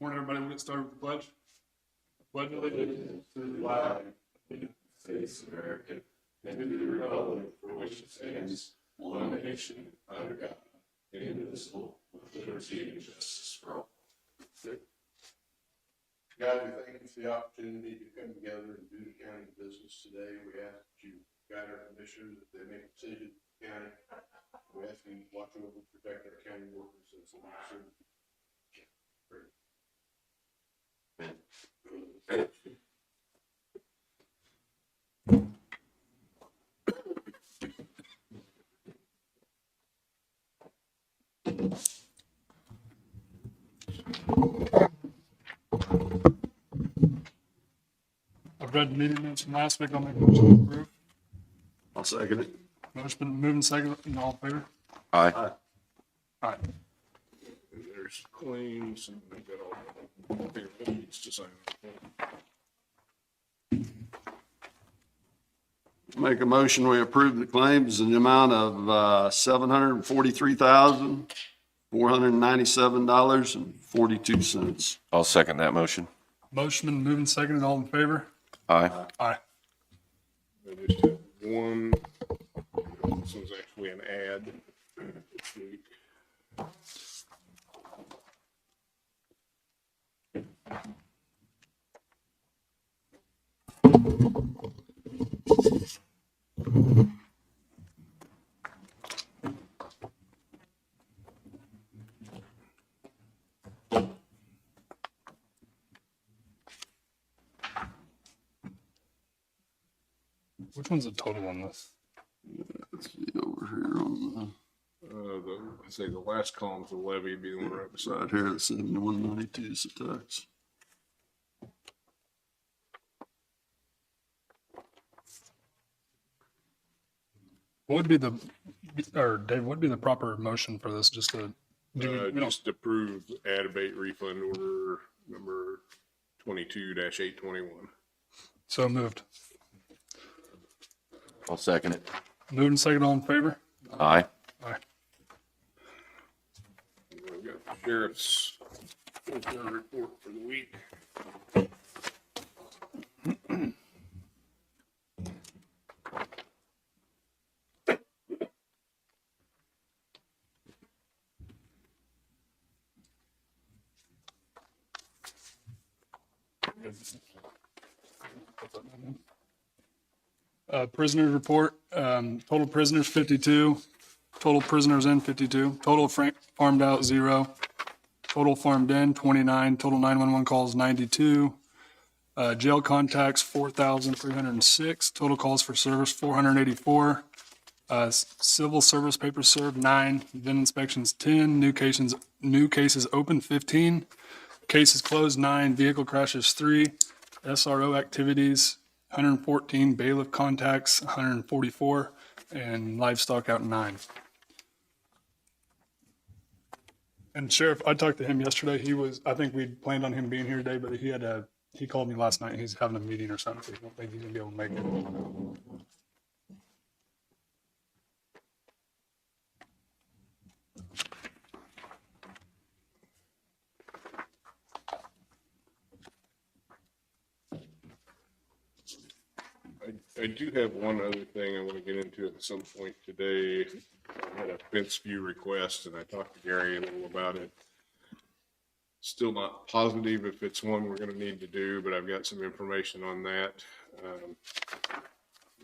Morning, everybody. We'll get started with the pledge. Pledge allegiance to the flag of the United States of America and to the republic for which it stands, one nation, under God, indivisible, with liberty and justice for all. God, we thank you for the opportunity to come together and do the county business today. We ask that you guide our commissioners if they make decisions in the county. We ask you to watch over and protect our county workers as they serve. Great. I've read the meeting minutes from last week. I'll make a motion to approve. I'll second it. Motion been moved and seconded. All in favor? Aye. Aye. There's claims and we've got all the needs to sign. Make a motion, we approve the claims in the amount of $743,497.42. I'll second that motion. Motion been moved and seconded. All in favor? Aye. Aye. I just have one, this was actually an ad this week. Which one's the total on this? Let's see over here on I say the last column's the levy, be the one right the, beside. right here, it's 7192 is the tax. What would be the, or Dave, what would be the proper motion for this? Just to do, we don't, Just approve ad abate refund order number 22-821. so moved. I'll second it. Moved and seconded. All in favor? Aye. Aye. I've got the sheriff's report for the week. Prisoners report, total prisoners 52, total prisoners in 52, total farmed out 0, total farmed in 29, total 911 calls 92, jail contacts 4,306, total calls for service 484, civil service papers served 9, VIN inspections 10, new cases open 15, cases closed 9, vehicle crashes 3, SRO activities 114, bailiff contacts 144, and livestock out 9. And Sheriff, I talked to him yesterday. I think we planned on him being here today, but he called me last night. He's having a meeting or something, so I don't think he's gonna be able to make it. I do have one other thing I want to get into at some point today. I had a fence view request and I talked to Gary a little about it. Still not positive if it's one we're going to need to do, but I've got some information on that.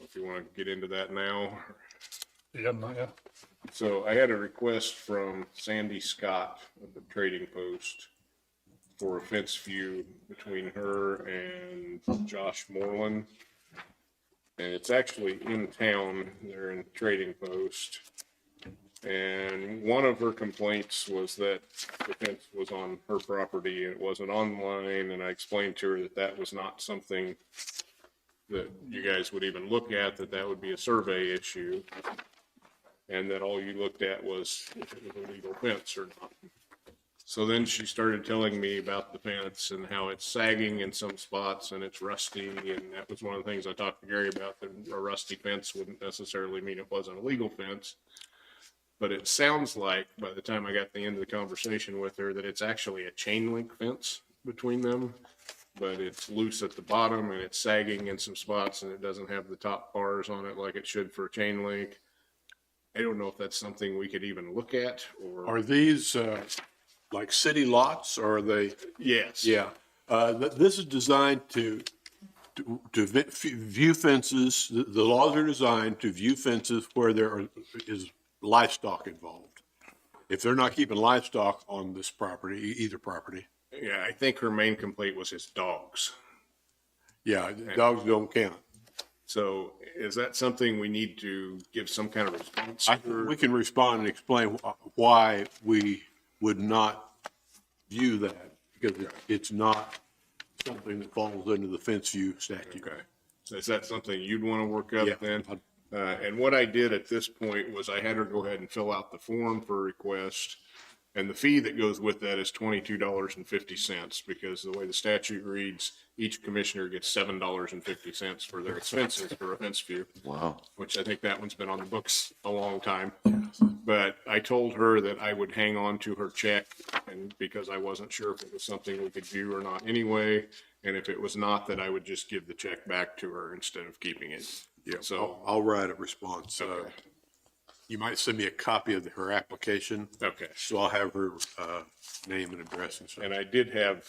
If you want to get into that now. Yeah, no, yeah. So I had a request from Sandy Scott of the Trading Post for a fence view between her and Josh Moreland. And it's actually in town. They're in Trading Post. And one of her complaints was that the fence was on her property and it wasn't online. And I explained to her that that was not something that you guys would even look at, that would be a survey issue. And that all you looked at was if it was a legal fence or not. So then she started telling me about the fence and how it's sagging in some spots and it's rusty. And that was one of the things I talked to Gary about, that a rusty fence wouldn't necessarily mean it wasn't a legal fence. But it sounds like, by the time I got to the end of the conversation with her, that it's actually a chain link fence. between them, but it's loose at the bottom and it's sagging in some spots and it doesn't have the top bars on it like it should for a chain link. I don't know if that's something we could even look at or, Are these, like city lots or are they? yes. Yeah. This is designed to view fences. The laws are designed to view fences where is livestock involved. If they're not keeping livestock on this property, either property, Yeah, I think her main complaint was his dogs. yeah, dogs don't count. So is that something we need to give some kind of response? I think we can respond and explain why we would not view that, because it's not something that falls under the fence view statute. Okay. So is that something you'd want to work up Yeah. then? And what I did at this point was I had her go ahead and fill out the form for request. And the fee that goes with that is $22.50, because the way the statute reads, each commissioner gets $7.50 for their expenses for a fence view. Wow. Which I think that one's been on the books a long time. But I told her that I would hang on to her check, and because I wasn't sure if it was something we could do or not anyway. And if it was not, that I would just give the check back to her instead of keeping it. Yeah, So, I'll write a response. Okay. You might send me a copy of her application, okay. so I'll have her, name and address and stuff. And I did have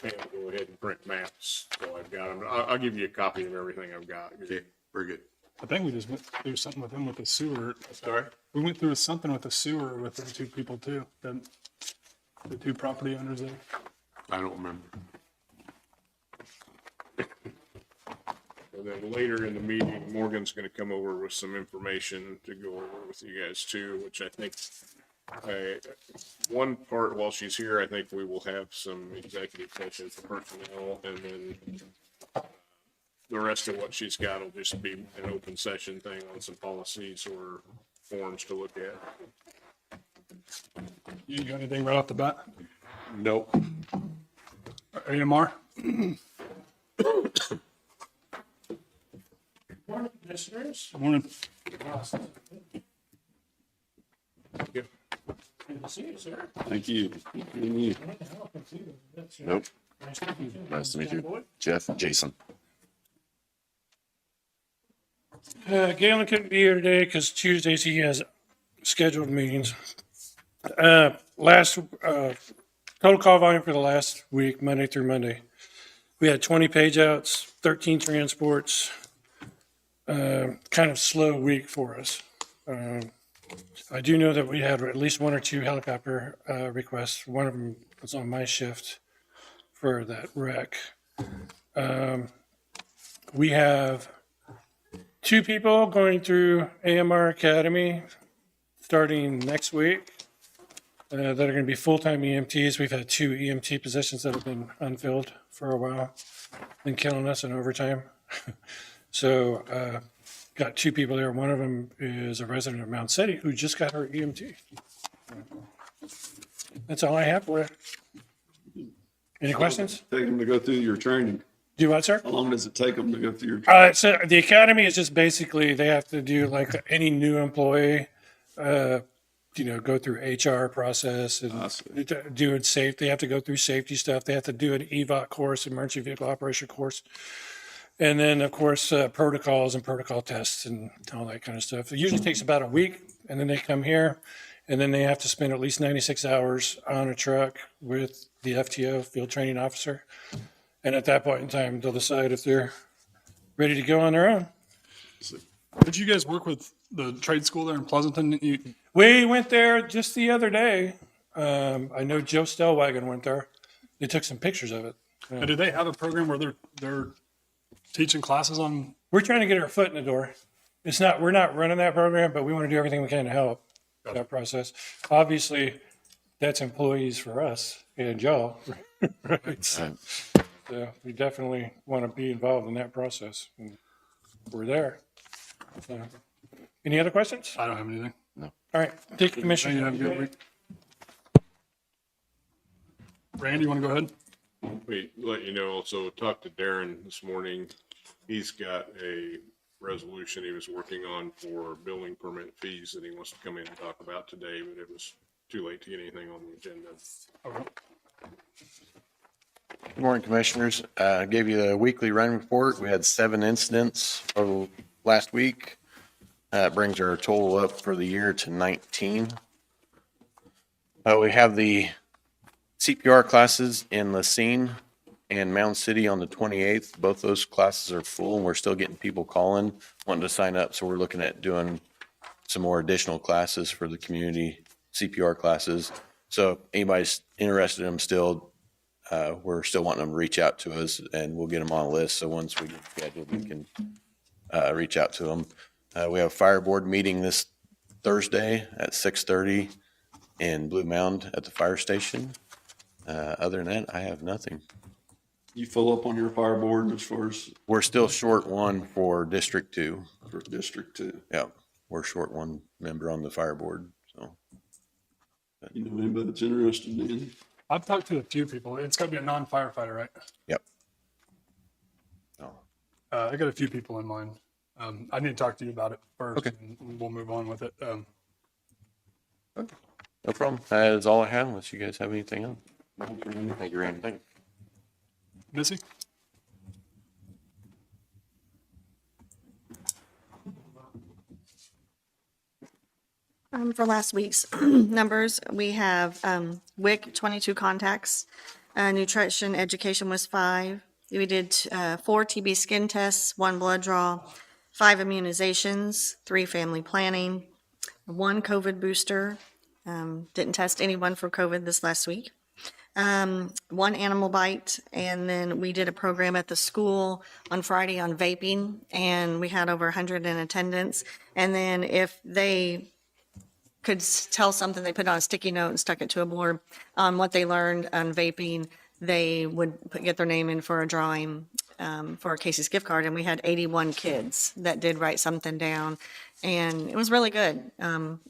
Pam go ahead and print maps, so I've got them. I'll give you a copy of everything I've got. Okay, very good. I think we just went through something with him with the sewer. Sorry? We went through something with the sewer with the two people too, the two property owners there. I don't remember. And then later in the meeting, Morgan's gonna come over with some information to go over with you guys too, which I think, one part while she's here, I think we will have some executive session for personnel, and then the rest of what she's got will just be an open session thing on some policies or forms to look at. You got anything right off the bat? Nope. AMR? Morning, commissioners. Morning. Yep. Good to see you, sir. Thank you. Nope. Nice to meet you. Jeff, Jason. Galen couldn't be here today because Tuesdays he has scheduled meetings. Total call volume for the last week, Monday through Monday. We had 20 page outs, 13 transports. Kind of slow week for us. I do know that we had at least one or two helicopter requests. One of them was on my shift for that wreck. We have 2 people going through AMR Academy starting next week that are going to be full-time EMTs. We've had 2 EMT positions that have been unfilled for a while, been killing us in overtime. So, got 2 people there. One of them is a resident of Mount City who just got her EMT. That's all I have for you. Any questions? Take them to go through your training. Do what, sir? How long does it take them to go through your training? So the academy is just basically, they have to do like any new employee, go through HR process I and see. doing safe. They have to go through safety stuff. They have to do an EVOC course, emergency vehicle operation course. And then, of course, protocols and protocol tests and all that kind of stuff. It usually takes about a week, and then they come here, and then they have to spend at least 96 hours on a truck with the FTO, field training officer. And at that point in time, they'll decide if they're ready to go on their own. Did you guys work with the trade school there in Pleasanton? We went there just the other day. I know Joe Stellwagen went there. They took some pictures of it. Do they have a program where they're teaching classes on? We're trying to get our foot in the door. We're not running that program, but we want to do everything we can to help that process. Obviously, that's employees for us and y'all, right? So we definitely want to be involved in that process. And we're there. So, any other questions? I don't have anything. All right, take Thank you. commission. Have a good week. Randy, you want to go ahead? Wait, let you know, also talked to Darren this morning. He's got a resolution he was working on for building permit fees that he wants to come in and talk about today, but it was too late to get anything on the agenda. Okay. Good morning, Commissioners. I gave you a weekly run report. We had 7 incidents over last week. It brings our total up for the year to 19. We have the CPR classes in Lacine and Mound City on the 28th. Both those classes are full, and we're still getting people calling, wanting to sign up. So we're looking at doing some more additional classes for the community CPR classes. So if anybody's interested in them still, we're still wanting them to reach out to us, and we'll get them on a list. So once we get scheduled, we can reach out to them. We have a fire board meeting this Thursday at 6:30 in Blue Mound at the fire station. Other than that, I have nothing. You fill up on your fire board as far as We're still short one for District 2. for District 2? Yeah, we're short one member on the fire board, so. You know anybody that's interested in? I've talked to a few people. It's got to be a non-firefighter, right? Yep. Oh, I got a few people in mind. I need to talk to you about it first, Okay. and we'll move on with it. no problem. That is all I have, unless you guys have anything else. Thank you, Randy. Thank you. Missy? For last week's numbers, we have WIC 22 contacts, nutrition education was 5. We did 4 TB skin tests, 1 blood draw, 5 immunizations, 3 family planning, 1 COVID booster. Didn't test anyone for COVID this last week. 1 animal bite, and then we did a program at the school on Friday on vaping, and we had over 100 in attendance. And then if they could tell something, they put on a sticky note and stuck it to a board on what they learned on vaping, they would get their name in for a drawing for a Casey's gift card. And we had 81 kids that did write something down, and it was really good.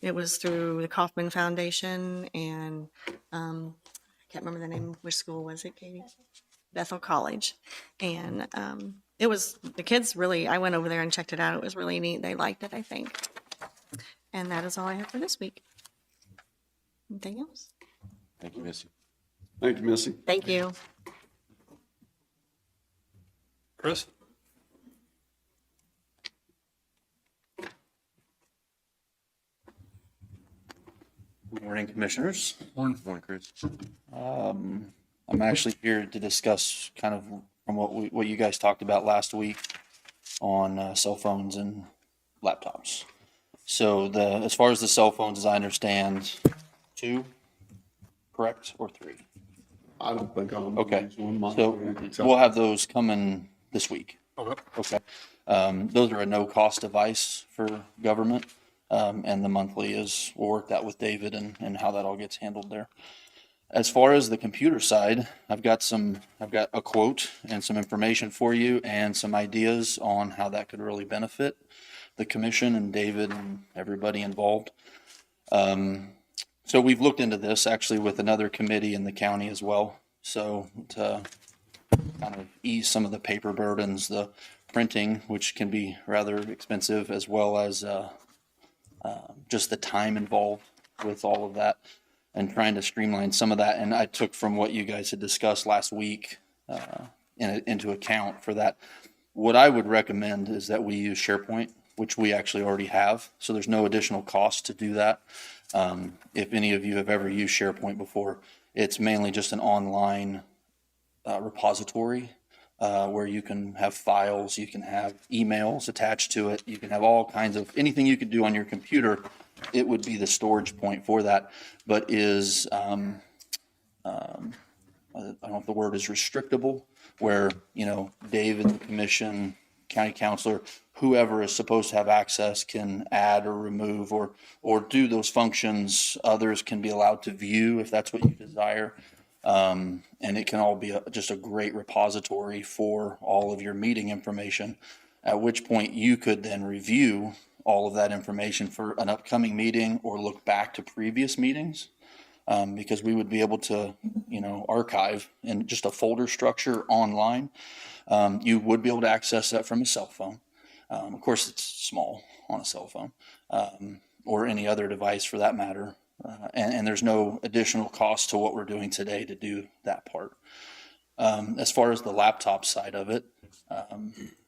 It was through the Kauffman Foundation, and I can't remember the name. Which school was it, Katie? Bethel College. And it was, the kids really, I went over there and checked it out. It was really neat. They liked it, I think. And that is all I have for this week. Anything else? Thank you, Missy. Thank you, Missy. Thank you. Chris? Good morning, Commissioners. Morning. Morning, Chris. I'm actually here to discuss kind of from what you guys talked about last week on cell phones and laptops. So as far as the cell phones, as I understand, 2, correct, or 3? I don't think I'm. Okay, so we'll have those coming this week. Okay. Okay. Those are a no-cost device for government, and the monthly is, we'll work that with David and how that all gets handled there. As far as the computer side, I've got a quote and some information for you and some ideas on how that could really benefit the commission and David and everybody involved. So we've looked into this actually with another committee in the county as well. So to kind of ease some of the paper burdens, the printing, which can be rather expensive, as well as just the time involved with all of that, and trying to streamline some of that. And I took from what you guys had discussed last week into account for that. What I would recommend is that we use SharePoint, which we actually already have. So there's no additional cost to do that. If any of you have ever used SharePoint before, it's mainly just an online repository where you can have files, you can have emails attached to it, you can have all kinds of, anything you could do on your computer, it would be the storage point for that, but is, I don't know if the word is restrictable, where, David, the commission, county councilor, whoever is supposed to have access can add or remove or do those functions. Others can be allowed to view if that's what you desire. And it can all be just a great repository for all of your meeting information, at which point you could then review all of that information for an upcoming meeting or look back to previous meetings. Because we would be able to, archive in just a folder structure online. You would be able to access that from a cell phone. Of course, it's small on a cell phone or any other device for that matter. And there's no additional cost to what we're doing today to do that part. As far as the laptop side of it,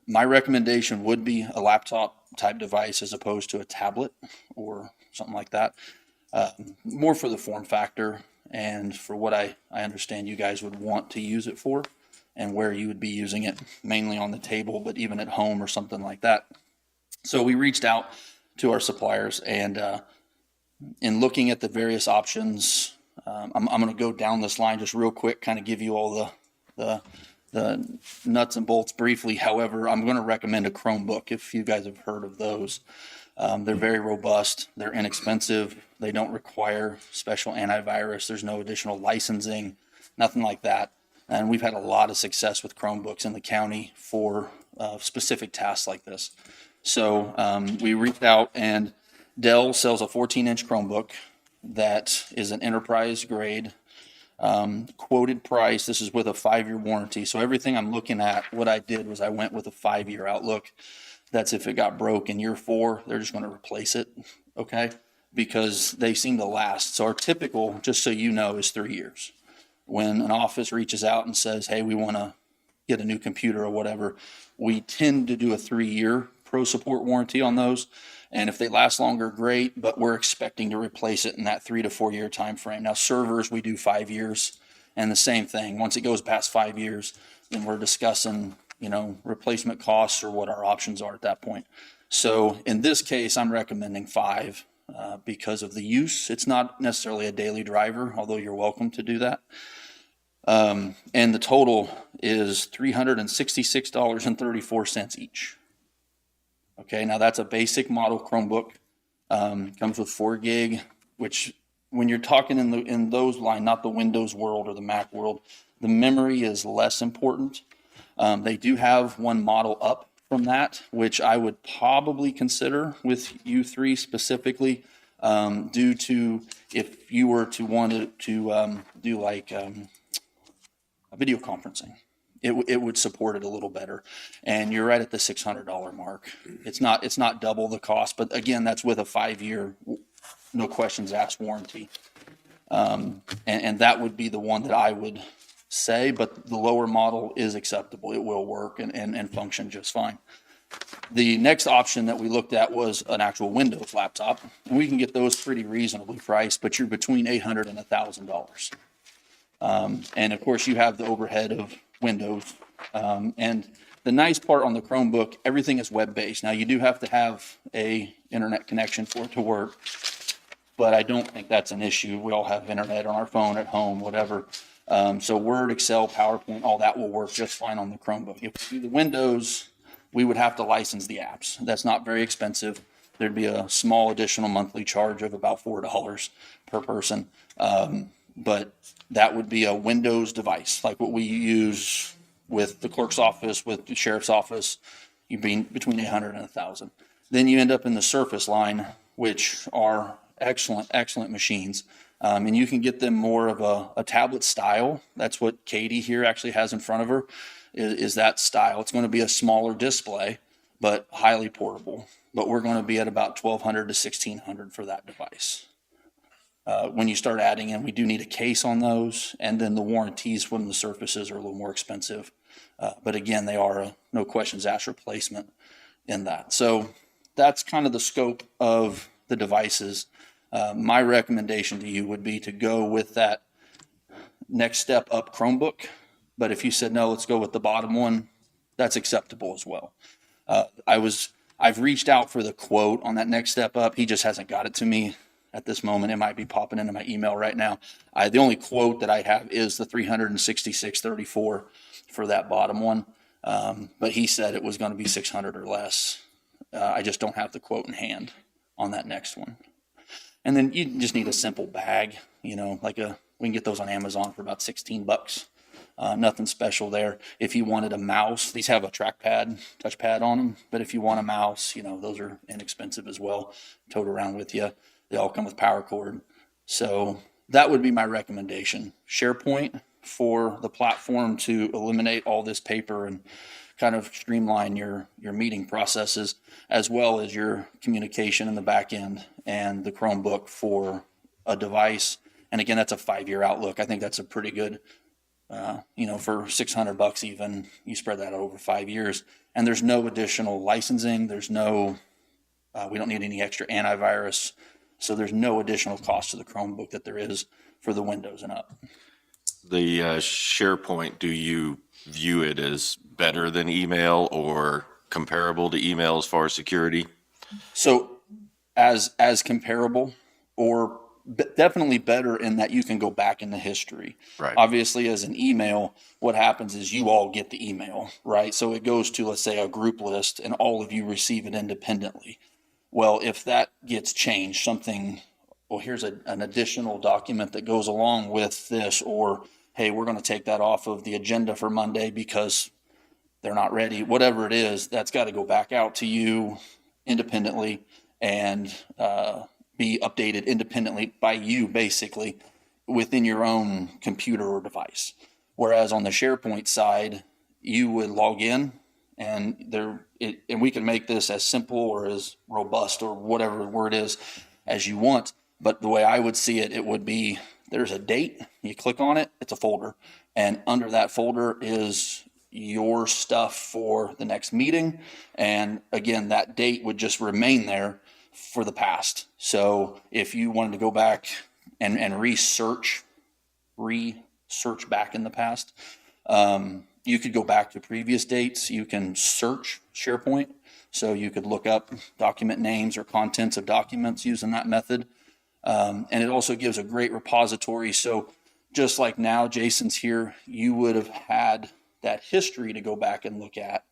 my recommendation would be a laptop type device as opposed to a tablet or something like that. More for the form factor and for what I understand you guys would want to use it for and where you would be using it, mainly on the table, but even at home or something like that. So we reached out to our suppliers, and in looking at the various options, I'm going to go down this line just real quick, kind of give you all the nuts and bolts briefly. However, I'm going to recommend a Chromebook if you guys have heard of those. They're very robust. They're inexpensive. They don't require special antivirus. There's no additional licensing, nothing like that. And we've had a lot of success with Chromebooks in the county for specific tasks like this. So we reached out, and Dell sells a 14-inch Chromebook that is an enterprise grade quoted price. This is with a 5-year warranty. So everything I'm looking at, what I did was I went with a 5-year outlook. That's if it got broke in year 4, they're just going to replace it, okay? Because they seem to last. So our typical, just so you know, is 3 years. When an office reaches out and says, hey, we want to get a new computer or whatever, we tend to do a 3-year pro support warranty on those. And if they last longer, great, but we're expecting to replace it in that 3 to 4 year time frame. Now, servers, we do 5 years, and the same thing. Once it goes past 5 years, then we're discussing, replacement costs or what our options are at that point. So in this case, I'm recommending 5 because of the use. It's not necessarily a daily driver, although you're welcome to do that. And the total is $366.34 each. Okay, now that's a basic model Chromebook. Comes with 4 gig, which when you're talking in those line, not the Windows world or the Mac world, the memory is less important. They do have one model up from that, which I would probably consider with U3 specifically, due to if you were to want to do like video conferencing. It would support it a little better, and you're right at the $600 mark. It's not double the cost, but again, that's with a 5-year, no questions asked warranty, and that would be the one that I would say. But the lower model is acceptable; it will work and function just fine. The next option that we looked at was an actual Windows laptop, and we can get those pretty reasonably priced, but you're between $800 and $1,000. And of course, you have the overhead of Windows. And the nice part on the Chromebook, everything is web-based. Now, you do have to have a internet connection for it to work, but I don't think that's an issue. We all have internet on our phone, at home, whatever. So Word, Excel, PowerPoint, all that will work just fine on the Chromebook. If we do the Windows, we would have to license the apps. That's not very expensive. There'd be a small additional monthly charge of about $4 per person. But that would be a Windows device, like what we use with the clerk's office, with the sheriff's office. You'd be between $800 and $1,000. Then you end up in the Surface line, which are excellent machines. And you can get them more of a tablet style. That's what Katie here actually has in front of her, is that style. It's going to be a smaller display, but highly portable. But we're going to be at about $1,200 to $1,600 for that device. When you start adding in, we do need a case on those, and then the warranties from the Surfaces are a little more expensive. But again, they are a no questions asked replacement in that. So that's kind of the scope of the devices. My recommendation to you would be to go with that next step up Chromebook. But if you said, no, let's go with the bottom one, that's acceptable as well. I've reached out for the quote on that next step up. He just hasn't got it to me at this moment. It might be popping into my email right now. The only quote that I have is the $366.34 for that bottom one. But he said it was going to be $600 or less. I just don't have the quote in hand on that next one. And then you just need a simple bag, we can get those on Amazon for about $16. Nothing special there. If you wanted a mouse, these have a touchpad on them. But if you want a mouse, those are inexpensive as well. Tote around with you. They all come with power cord. So that would be my recommendation. SharePoint for the platform to eliminate all this paper and kind of streamline your meeting processes, as well as your communication in the back end, and the Chromebook for a device. And again, that's a 5-year outlook. I think that's a pretty good for $600 even, you spread that over 5 years, and there's no additional licensing. There's no, we don't need any extra antivirus. So there's no additional cost to the Chromebook that there is for the Windows and up. The SharePoint, do you view it as better than email or comparable to email as far as security? So as comparable, or definitely better in that you can go back in the history. Right. Obviously, as an email, what happens is you all get the email, right? So it goes to, let's say, a group list, and all of you receive it independently. Well, if that gets changed, well, here's an additional document that goes along with this, or, hey, we're going to take that off of the agenda for Monday because they're not ready, whatever it is, that's got to go back out to you independently and be updated independently by you, basically, within your own computer or device. Whereas on the SharePoint side, you would log in, and and we can make this as simple or as robust or whatever word is as you want. But the way I would see it, it would be, there's a date, you click on it, it's a folder. And under that folder is your stuff for the next meeting. And again, that date would just remain there for the past. So if you wanted to go back and research back in the past, you could go back to previous dates. You can search SharePoint. So you could look up document names or contents of documents using that method. And it also gives a great repository. So just like now, Jason's here, you would have had that history to go back and look at,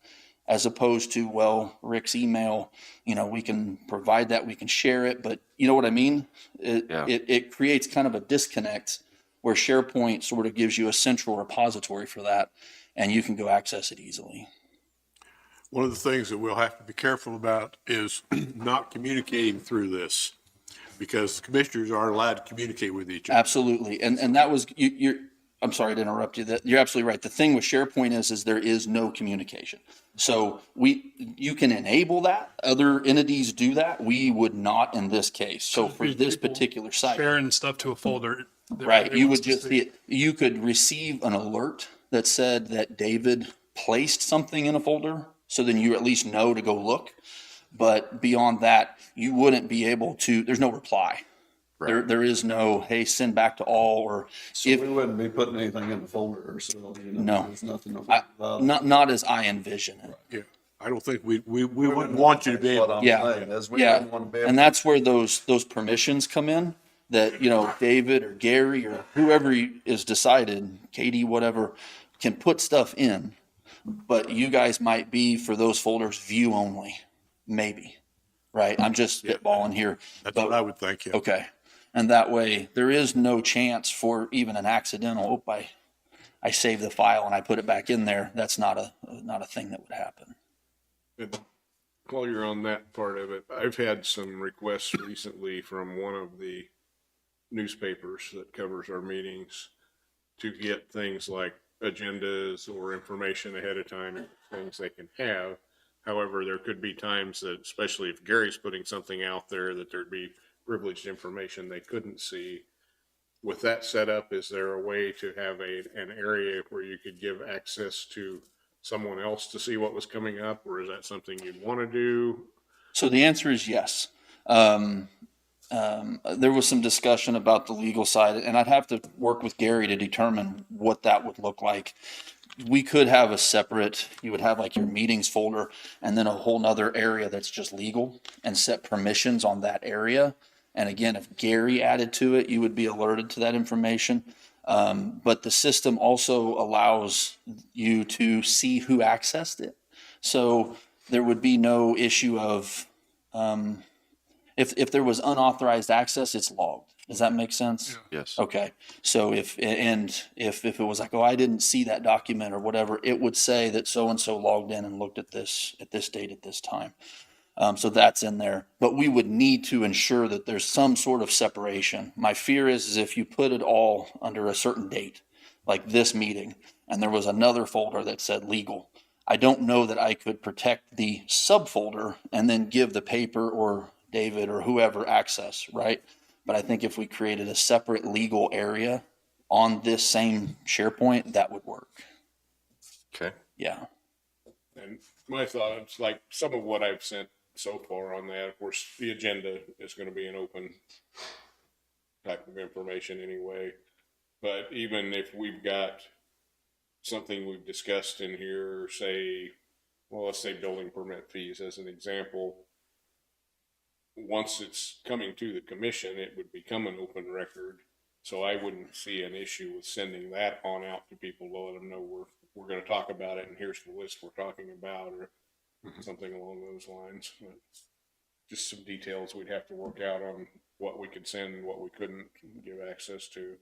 as opposed to, well, Rick's email, we can provide that, we can share it, but you know what I mean? It creates kind of a disconnect where SharePoint sort of gives you a central repository for that, and you can go access it easily. One of the things that we'll have to be careful about is not communicating through this, because commissioners aren't allowed to communicate with each other. Absolutely. And that was, I'm sorry to interrupt you. You're absolutely right. The thing with SharePoint is there is no communication. So you can enable that. Other entities do that. We would not in this case. So for this particular site, Sharing stuff to a folder. right, you would just see it. You could receive an alert that said that David placed something in a folder. So then you at least know to go look. But beyond that, you wouldn't be able to, there's no reply. Right. There is no, hey, send back to all, or So we wouldn't be putting anything in the folder, so, No. there's nothing about it. not as I envision it. Yeah, I don't think we wouldn't want you to be That's what able. I'm Yeah. saying, is we Yeah, wouldn't want to be able and that's where those permissions come in, that, David or Gary or whoever is decided, Katie, whatever, can put stuff in, but you guys might be, for those folders, view only, maybe, right? I'm just spitballing here. That's but- what I would think, yeah. Okay. And that way, there is no chance for even an accidental, I saved the file and I put it back in there. That's not a thing that would happen. And while you're on that part of it, I've had some requests recently from one of the newspapers that covers our meetings to get things like agendas or information ahead of time, things they can have. However, there could be times that, especially if Gary's putting something out there, that there'd be privileged information they couldn't see. With that set up, is there a way to have an area where you could give access to someone else to see what was coming up, or is that something you'd want to do? So the answer is yes. There was some discussion about the legal side, and I'd have to work with Gary to determine what that would look like. We could have a separate, you would have like your meetings folder and then a whole nother area that's just legal, and set permissions on that area. And again, if Gary added to it, you would be alerted to that information. But the system also allows you to see who accessed it. So there would be no issue of, if there was unauthorized access, it's logged. Does that make sense? Yes. Okay. So if it was like, oh, I didn't see that document or whatever, it would say that so-and-so logged in and looked at this date at this time. So that's in there, but we would need to ensure that there's some sort of separation. My fear is if you put it all under a certain date, like this meeting, and there was another folder that said legal, I don't know that I could protect the subfolder and then give the paper or David or whoever access, right? But I think if we created a separate legal area on this same SharePoint, that would work. Okay. Yeah. And my thoughts, like some of what I've sent so far on that, of course, the agenda is going to be an open type of information anyway. But even if we've got something we've discussed in here, say, well, let's say building permit fees as an example, once it's coming to the commission, it would become an open record. So I wouldn't see an issue with sending that on out to people to let them know we're going to talk about it and here's the list we're talking about, or something along those lines. But just some details we'd have to work out on what we could send and what we couldn't give access to.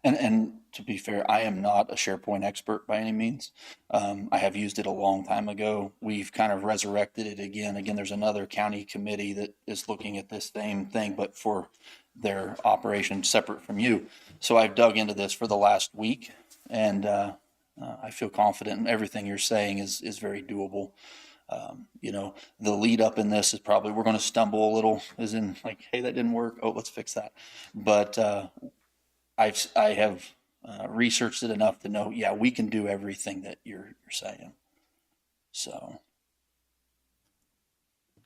And to be fair, I am not a SharePoint expert by any means. I have used it a long time ago. We've kind of resurrected it again. Again, there's another county committee that is looking at this same thing, but for their operation separate from you. So I've dug into this for the last week, and I feel confident in everything you're saying is very doable. You know, the lead up in this is probably we're going to stumble a little, as in like, hey, that didn't work. Oh, let's fix that. But I have researched it enough to know, yeah, we can do everything that you're saying. So.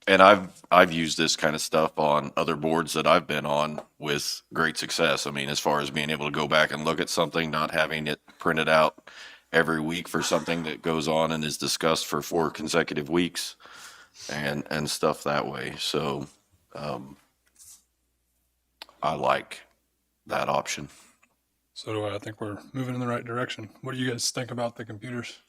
And I've used this kind of stuff on other boards that I've been on with great success. I mean, as far as being able to go back and look at something, not having it printed out every week for something that goes on and is discussed for 4 consecutive weeks and stuff that way. So, I like that option. So do I. I think we're moving in the right direction. What do you guys think about the computers?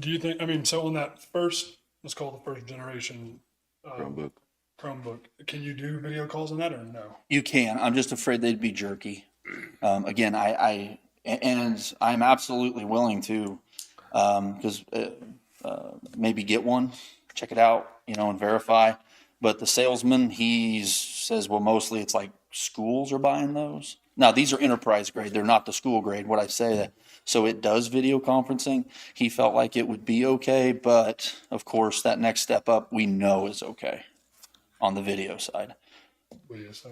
Do you think, I mean, so on that first, let's call it the first generation Chromebook. Chromebook, can you do video calls on that or no? You can. I'm just afraid they'd be jerky. Again, and I'm absolutely willing to, because maybe get one, check it out, you know, and verify. But the salesman, he says, well, mostly it's like schools are buying those. Now, these are enterprise grade. They're not the school grade. What I say that. So it does video conferencing. He felt like it would be okay, but of course, that next step up we know is okay on the video side. What do you say?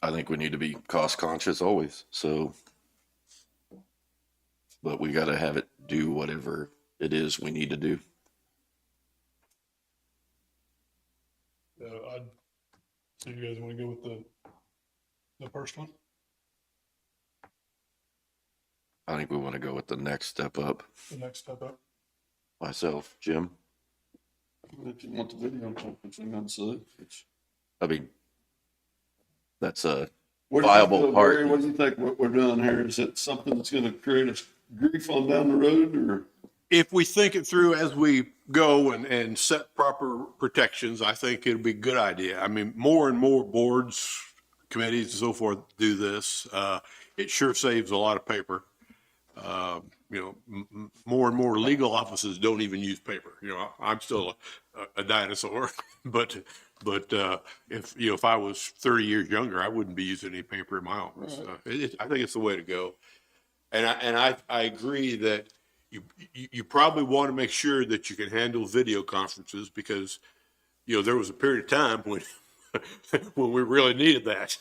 I think we need to be cost conscious always. So, but we got to have it do whatever it is we need to do. So you guys want to go with the first one? I think we want to go with the next step up. The next step up? Myself, Jim. If you want the video conferencing, I'd say. I mean, that's a What do you viable feel, part. Gary? What do you think what we're doing here? Is it something that's going to create us grief on down the road, or? If we think it through as we go and set proper protections, I think it'd be a good idea. I mean, more and more boards, committees and so forth do this. It sure saves a lot of paper. You know, more and more legal offices don't even use paper. You know, I'm still a dinosaur, but if, you know, if I was 30 years younger, I wouldn't be using any paper in my office. I think it's the way to go. And I agree that you probably want to make sure that you can handle video conferences, because, you know, there was a period of time when when we really needed that.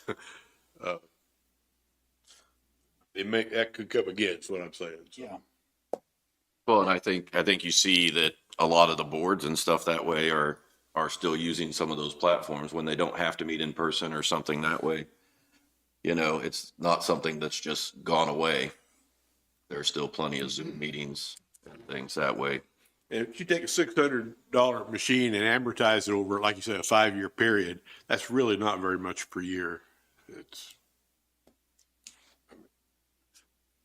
That could come again, is what I'm saying. So. Yeah. Well, and I think you see that a lot of the boards and stuff that way are still using some of those platforms when they don't have to meet in person or something that way. You know, it's not something that's just gone away. There's still plenty of Zoom meetings and things that way. And if you take a $600 machine and amortize it over, like you said, a 5-year period, that's really not very much per year. It's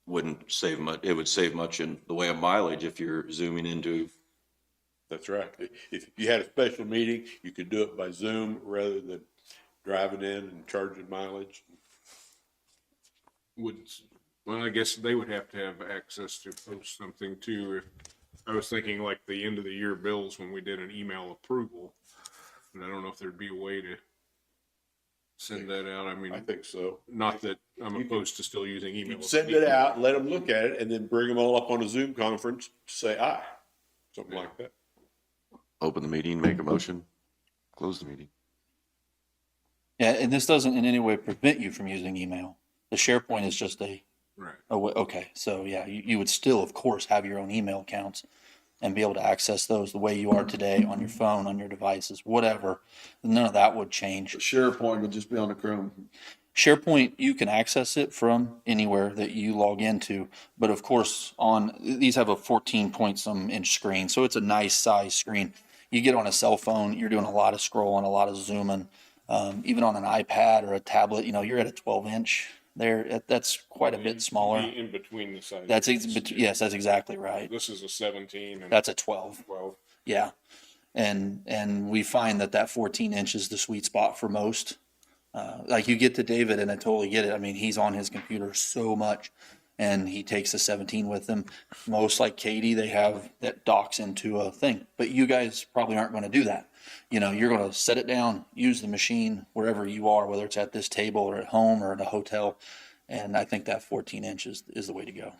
Wouldn't save much. It would save much in the way of mileage if you're zooming into. That's right. If you had a special meeting, you could do it by Zoom rather than driving in and charging mileage. Well, I guess they would have to have access to post something too. If I was thinking like the end of the year bills when we did an email approval, and I don't know if there'd be a way to send that out. I mean, I think so. not that I'm opposed to still using email. You send it out, let them look at it, and then bring them all up on a Zoom conference to say aye, something like that. Open the meeting, make a motion, close the meeting. Yeah, and this doesn't in any way prevent you from using email. The SharePoint is just Right. okay. So yeah, you would still, of course, have your own email accounts and be able to access those the way you are today on your phone, on your devices, whatever. None of that would change. SharePoint would just be on the Chrome. SharePoint, you can access it from anywhere that you log into, but of course, these have a 14 point some inch screen, so it's a nice size screen. You get on a cell phone, you're doing a lot of scrolling, a lot of zooming. Even on an iPad or a tablet, you're at a 12-inch there. That's quite a bit smaller. In between the sizes. Yes, that's exactly right. This is a 17 and That's a 12. 12. Yeah. And we find that 14 inch is the sweet spot for most. Like you get to David, and I totally get it. I mean, he's on his computer so much, and he takes a 17 with him. Most, like Katie, they have that docks into a thing, but you guys probably aren't going to do that. You're going to set it down, use the machine wherever you are, whether it's at this table or at home or at a hotel. And I think that 14 inch is the way to go.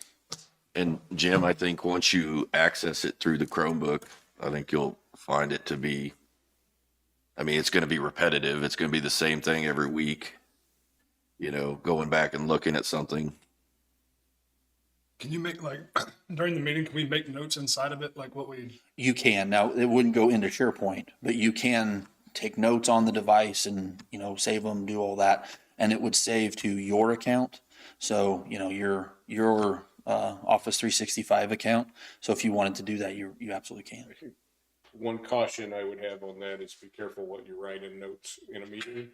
And Jim, I think once you access it through the Chromebook, I think you'll find it to be, I mean, it's going to be repetitive. It's going to be the same thing every week, going back and looking at something. Can you make during the meeting, can we make notes inside of it, like what we? You can. Now, it wouldn't go into SharePoint, but you can take notes on the device and, save them, do all that. And it would save to your account. So, your Office 365 account. So if you wanted to do that, you absolutely can. One caution I would have on that is be careful what you write in notes in a meeting.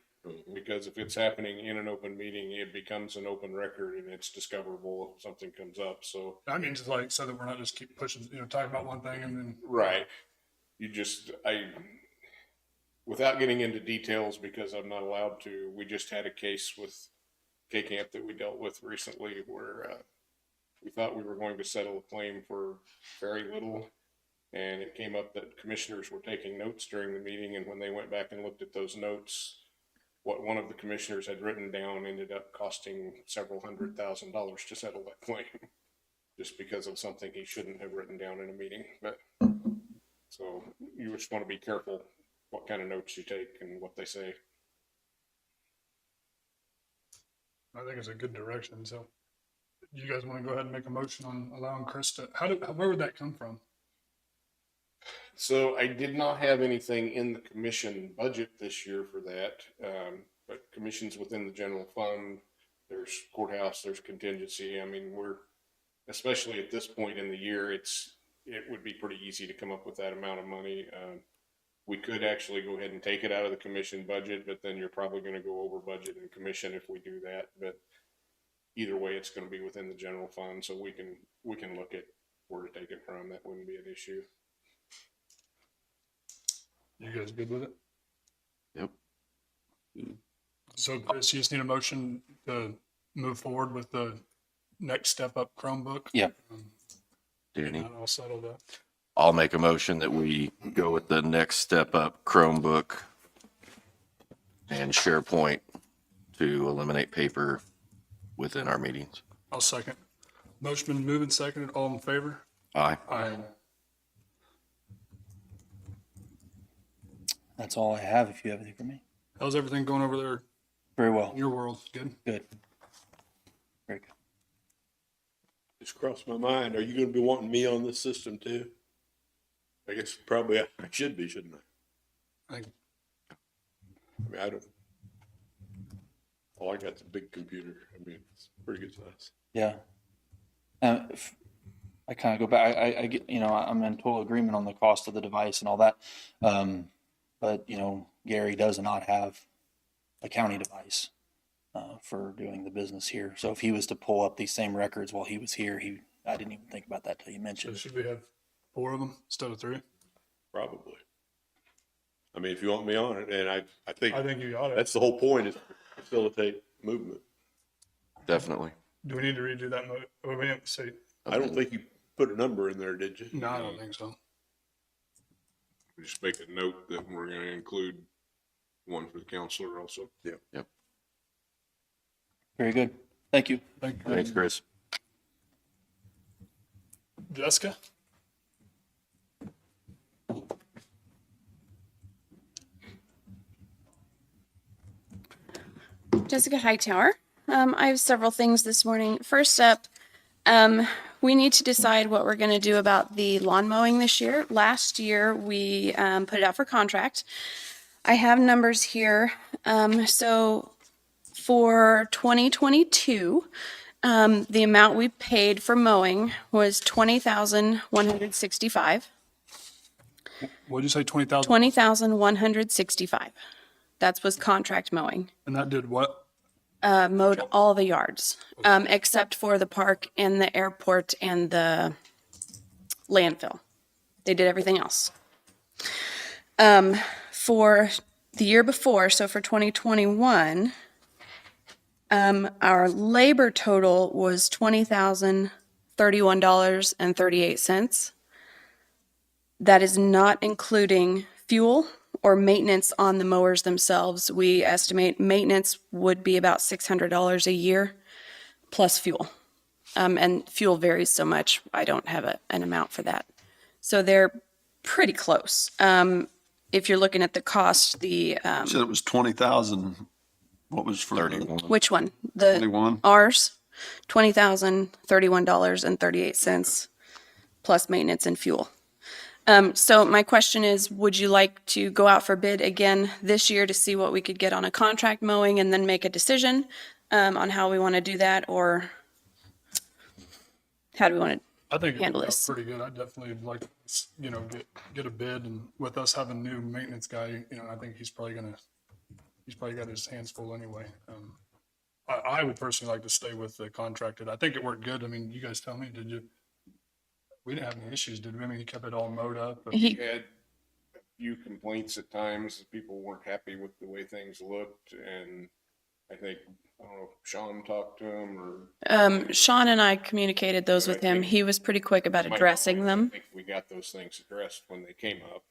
Because if it's happening in an open meeting, it becomes an open record and it's discoverable if something comes up. So, I mean, just so that we're not just keep pushing, talking about one thing and then. right. Without getting into details, because I'm not allowed to, we just had a case with K-Camp that we dealt with recently where we thought we were going to settle a claim for very little. And it came up that commissioners were taking notes during the meeting. And when they went back and looked at those notes, what one of the commissioners had written down ended up costing several $100,000 to settle that claim, just because of something he shouldn't have written down in a meeting. But so you just want to be careful what kind of notes you take and what they say. I think it's a good direction. So you guys want to go ahead and make a motion on allowing Chris to, where would that come from? So I did not have anything in the commission budget this year for that. But commissions within the general fund, there's courthouse, there's contingency. I mean, especially at this point in the year, it would be pretty easy to come up with that amount of money. We could actually go ahead and take it out of the commission budget, but then you're probably going to go over budget and commission if we do that. But either way, it's going to be within the general fund, so we can look at where to take it from. That wouldn't be an issue. You guys good with it? Yep. So Chris, you just need a motion to move forward with the next step up Chromebook. Yeah. Danny, And I'll settle that. I'll make a motion that we go with the next step up Chromebook and SharePoint to eliminate paper within our meetings. I'll second. Motion been moved and seconded. All in favor? Aye. Aye. That's all I have if you have anything for me. How's everything going over there Very well. in your world? Good? Good. Very good. Just crossed my mind. Are you going to be wanting me on this system too? I guess probably I should be, shouldn't I? I I mean, I don't. All I got's a big computer. I mean, it's pretty good size. Yeah. I kind of go back, I get, I'm in total agreement on the cost of the device and all that. But, Gary does not have a county device for doing the business here. So if he was to pull up these same records while he was here, I didn't even think about that till you So mentioned it. should we have 4 of them instead of 3? Probably. I mean, if you want me on it, and I think I think you got it. that's the whole point, is to facilitate movement. Definitely. Do we need to redo that mode? Oh, we have to say, I don't think you put a number in there, did you? no, I don't think so. We just make a note that we're going to include one for the counselor also. Yeah. Very good. Thank you. Thank you. Thanks, Chris. Jessica? Jessica Hightower. I have several things this morning. First up, we need to decide what we're going to do about the lawn mowing this year. Last year, we put it out for contract. I have numbers here. So for 2022, the amount we paid for mowing was $20,165. What'd you say, 20,000? $20,165. That was contract mowing. And that did what? Mowed all the yards, except for the park and the airport and the landfill. They did everything else. For the year before, so for 2021, our labor total was $20,031.38. That is not including fuel or maintenance on the mowers themselves. We estimate maintenance would be about $600 a year plus fuel. And fuel varies so much, I don't have an amount for that. So they're pretty close. If you're looking at the cost, You said it was 20,000. What was for 31. which one? The 21? ours, $20,031.38 plus maintenance and fuel. So my question is, would you like to go out for bid again this year to see what we could get on a contract mowing and then make a decision on how we want to do that, or how do we want to? I think it handle worked out this. pretty good. I'd definitely like, to, get a bid, and with us having a new maintenance guy, I think he's probably got his hands full anyway. I would personally like to stay with the contracted. I think it worked good. I mean, you guys tell me, did you? We didn't have any issues, did we? I mean, he kept it all mowed up. We had a few complaints at times that people weren't happy with the way things looked, and I don't know if Sean talked to him or. Sean and I communicated those with him. He was pretty quick about addressing I them. think we got those things addressed when they came up.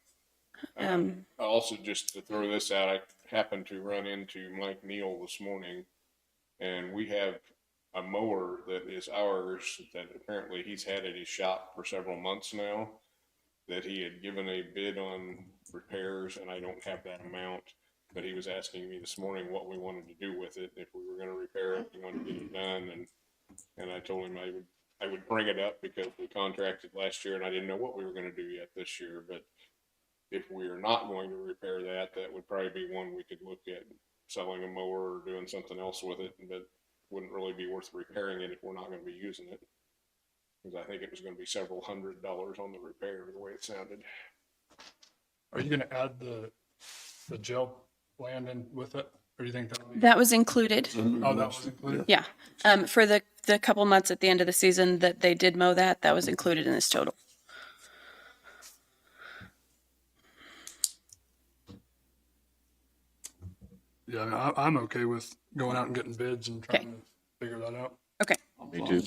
Also, just to throw this out, I happened to run into Mike Neal this morning, and we have a mower that is ours that apparently he's had at his shop for several months now, that he had given a bid on repairs, and I don't have that amount, but he was asking me this morning what we wanted to do with it, if we were going to repair it, we wanted to get it done, and I told him I would bring it up because we contracted last year and I didn't know what we were going to do yet this year, but if we are not going to repair that, that would probably be one we could look at selling a mower or doing something else with it, but wouldn't really be worth repairing it if we're not going to be using it. Because I think it was going to be several $100s on the repair, the way it sounded. Are you going to add the gel land in with it, or do you think that'll be? That was included. Oh, that was included? Yeah. For the couple months at the end of the season that they did mow that was included in this total. Yeah, I mean, I'm okay with going out and getting bids and trying to figure that out. Okay. Me too.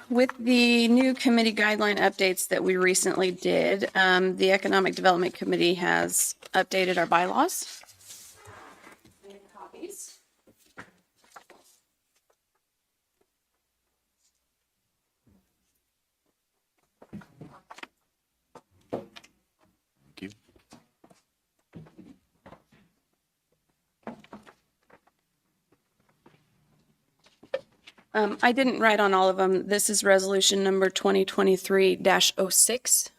With the new committee guideline updates that we recently did, the Economic Development Committee has updated our bylaws. Copies. Thank you. I didn't write on all of them. This is resolution number 2023-06.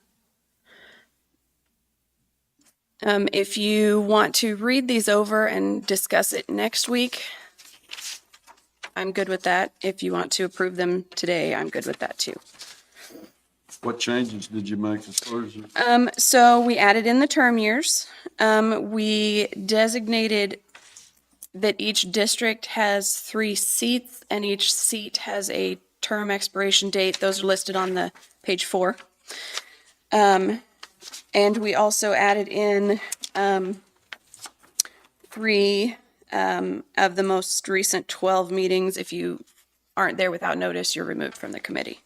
If you want to read these over and discuss it next week, I'm good with that. If you want to approve them today, I'm good with that too. What changes did you make as far as? So we added in the term years. We designated that each district has 3 seats and each seat has a term expiration date. Those are listed on the page 4. And we also added in 3 of the most recent 12 meetings. If you aren't there without notice, you're removed from the committee.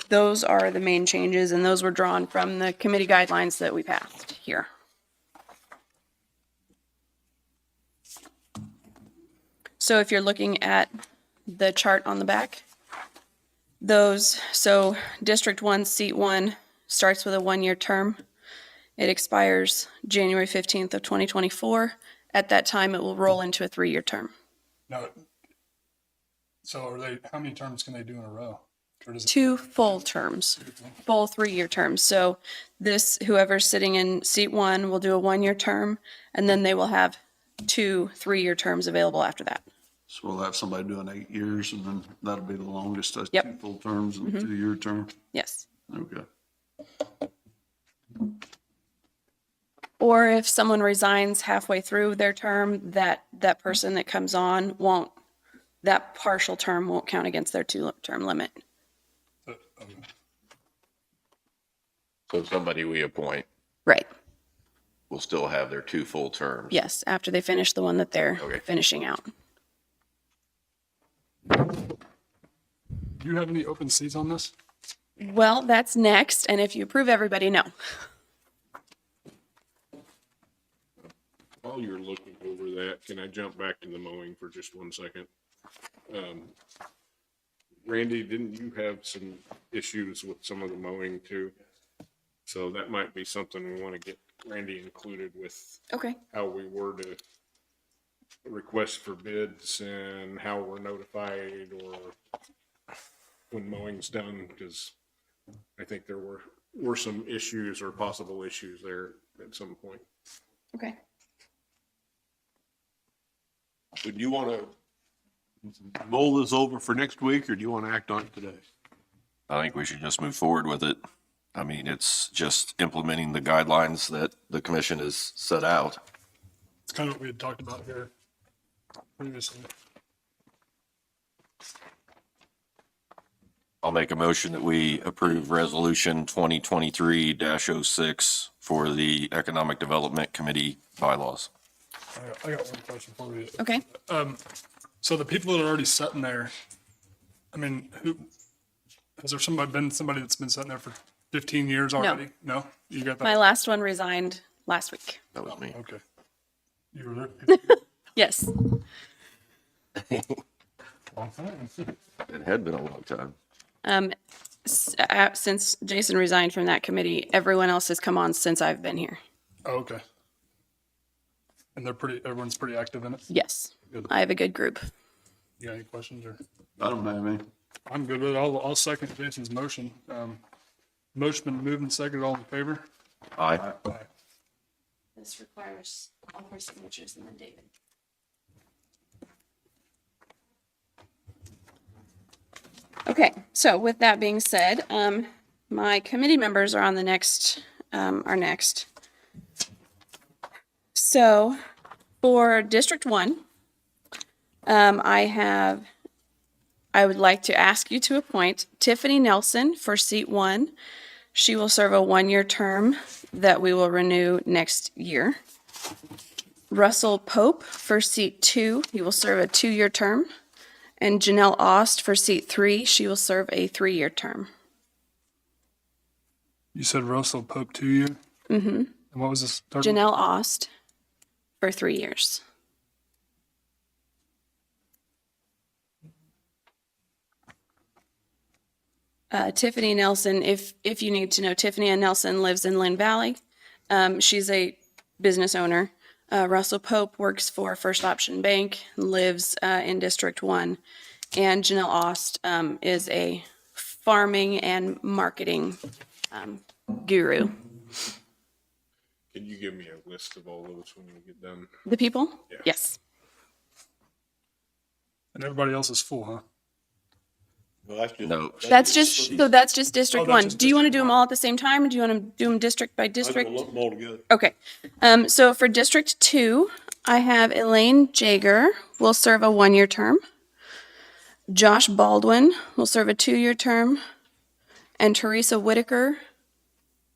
Those are the main changes, and those were drawn from the committee guidelines that we passed here. So if you're looking at the chart on the back, So District 1, Seat 1 starts with a 1-year term. It expires January 15th of 2024. At that time, it will roll into a 3-year term. No. So how many terms can they do in a row? Or does it? 2 full terms, full 3-year terms. So whoever's sitting in Seat 1 will do a 1-year term, and then they will have 2 3-year terms available after that. So we'll have somebody doing 8 years and then that'll be the longest, that's Yep. 2 full terms and a 2-year term. Yes. Okay. Or if someone resigns halfway through their term, that person that comes on that partial term won't count against their 2-term limit. Okay. So somebody we appoint Right. will still have their 2 full terms. Yes, after they finish the one that they're Okay. finishing out. Do you have any open seats on this? Well, that's next, and if you approve everybody, no. While you're looking over that, can I jump back to the mowing for just 1 second? Randy, didn't you have some issues with some of the mowing too? So that might be something we want to get Randy included with Okay. how we were to request for bids and how we're notified or when mowing's done, because I think there were some issues or possible issues there at some point. Okay. Would you want to mull this over for next week, or do you want to act on it today? I think we should just move forward with it. I mean, it's just implementing the guidelines that the commission has set out. It's kind of what we had talked about here previously. I'll make a motion that we approve resolution 2023-06 for the Economic Development Committee bylaws. I got one question for you. Okay. So the people that are already sitting there, I mean, has there somebody that's been sitting there for 15 years already? No? You got that? My last one resigned last week. That was me. Okay. You were there? Yes. Long time. It had been a long time. Since Jason resigned from that committee, everyone else has come on since I've been here. Oh, okay. And everyone's pretty active in it? Yes. Good. I have a good group. You got any questions or? I don't have any. I'm good with it. I'll second Jason's motion. Motion been moved and seconded. All in favor? Aye. Aye. This requires all 4 signatures and then David. Okay, so with that being said, my committee members are on are next. So for District 1, I would like to ask you to appoint Tiffany Nelson for Seat 1. She will serve a 1-year term that we will renew next year. Russell Pope for Seat 2, he will serve a 2-year term. And Janelle Ost for Seat 3, she will serve a 3-year term. You said Russell Pope 2-year? Mm-hmm. And what was this? Janelle Ost for 3 years. Tiffany Nelson, if you need to know, Tiffany Nelson lives in Linn Valley. She's a business owner. Russell Pope works for First Option Bank, lives in District 1. And Janelle Ost is a farming and marketing guru. Can you give me a list of all those when we get done? The people? Yeah. Yes. And everybody else is full, huh? Well, that's just. No. That's just District Oh, that's 1. just Do you want to District do them all at the same time, or do you want to do them district by district? Lump them all together. Okay. So for District 2, I have Elaine Jager will serve a 1-year term. Josh Baldwin will serve a 2-year term. And Teresa Whitaker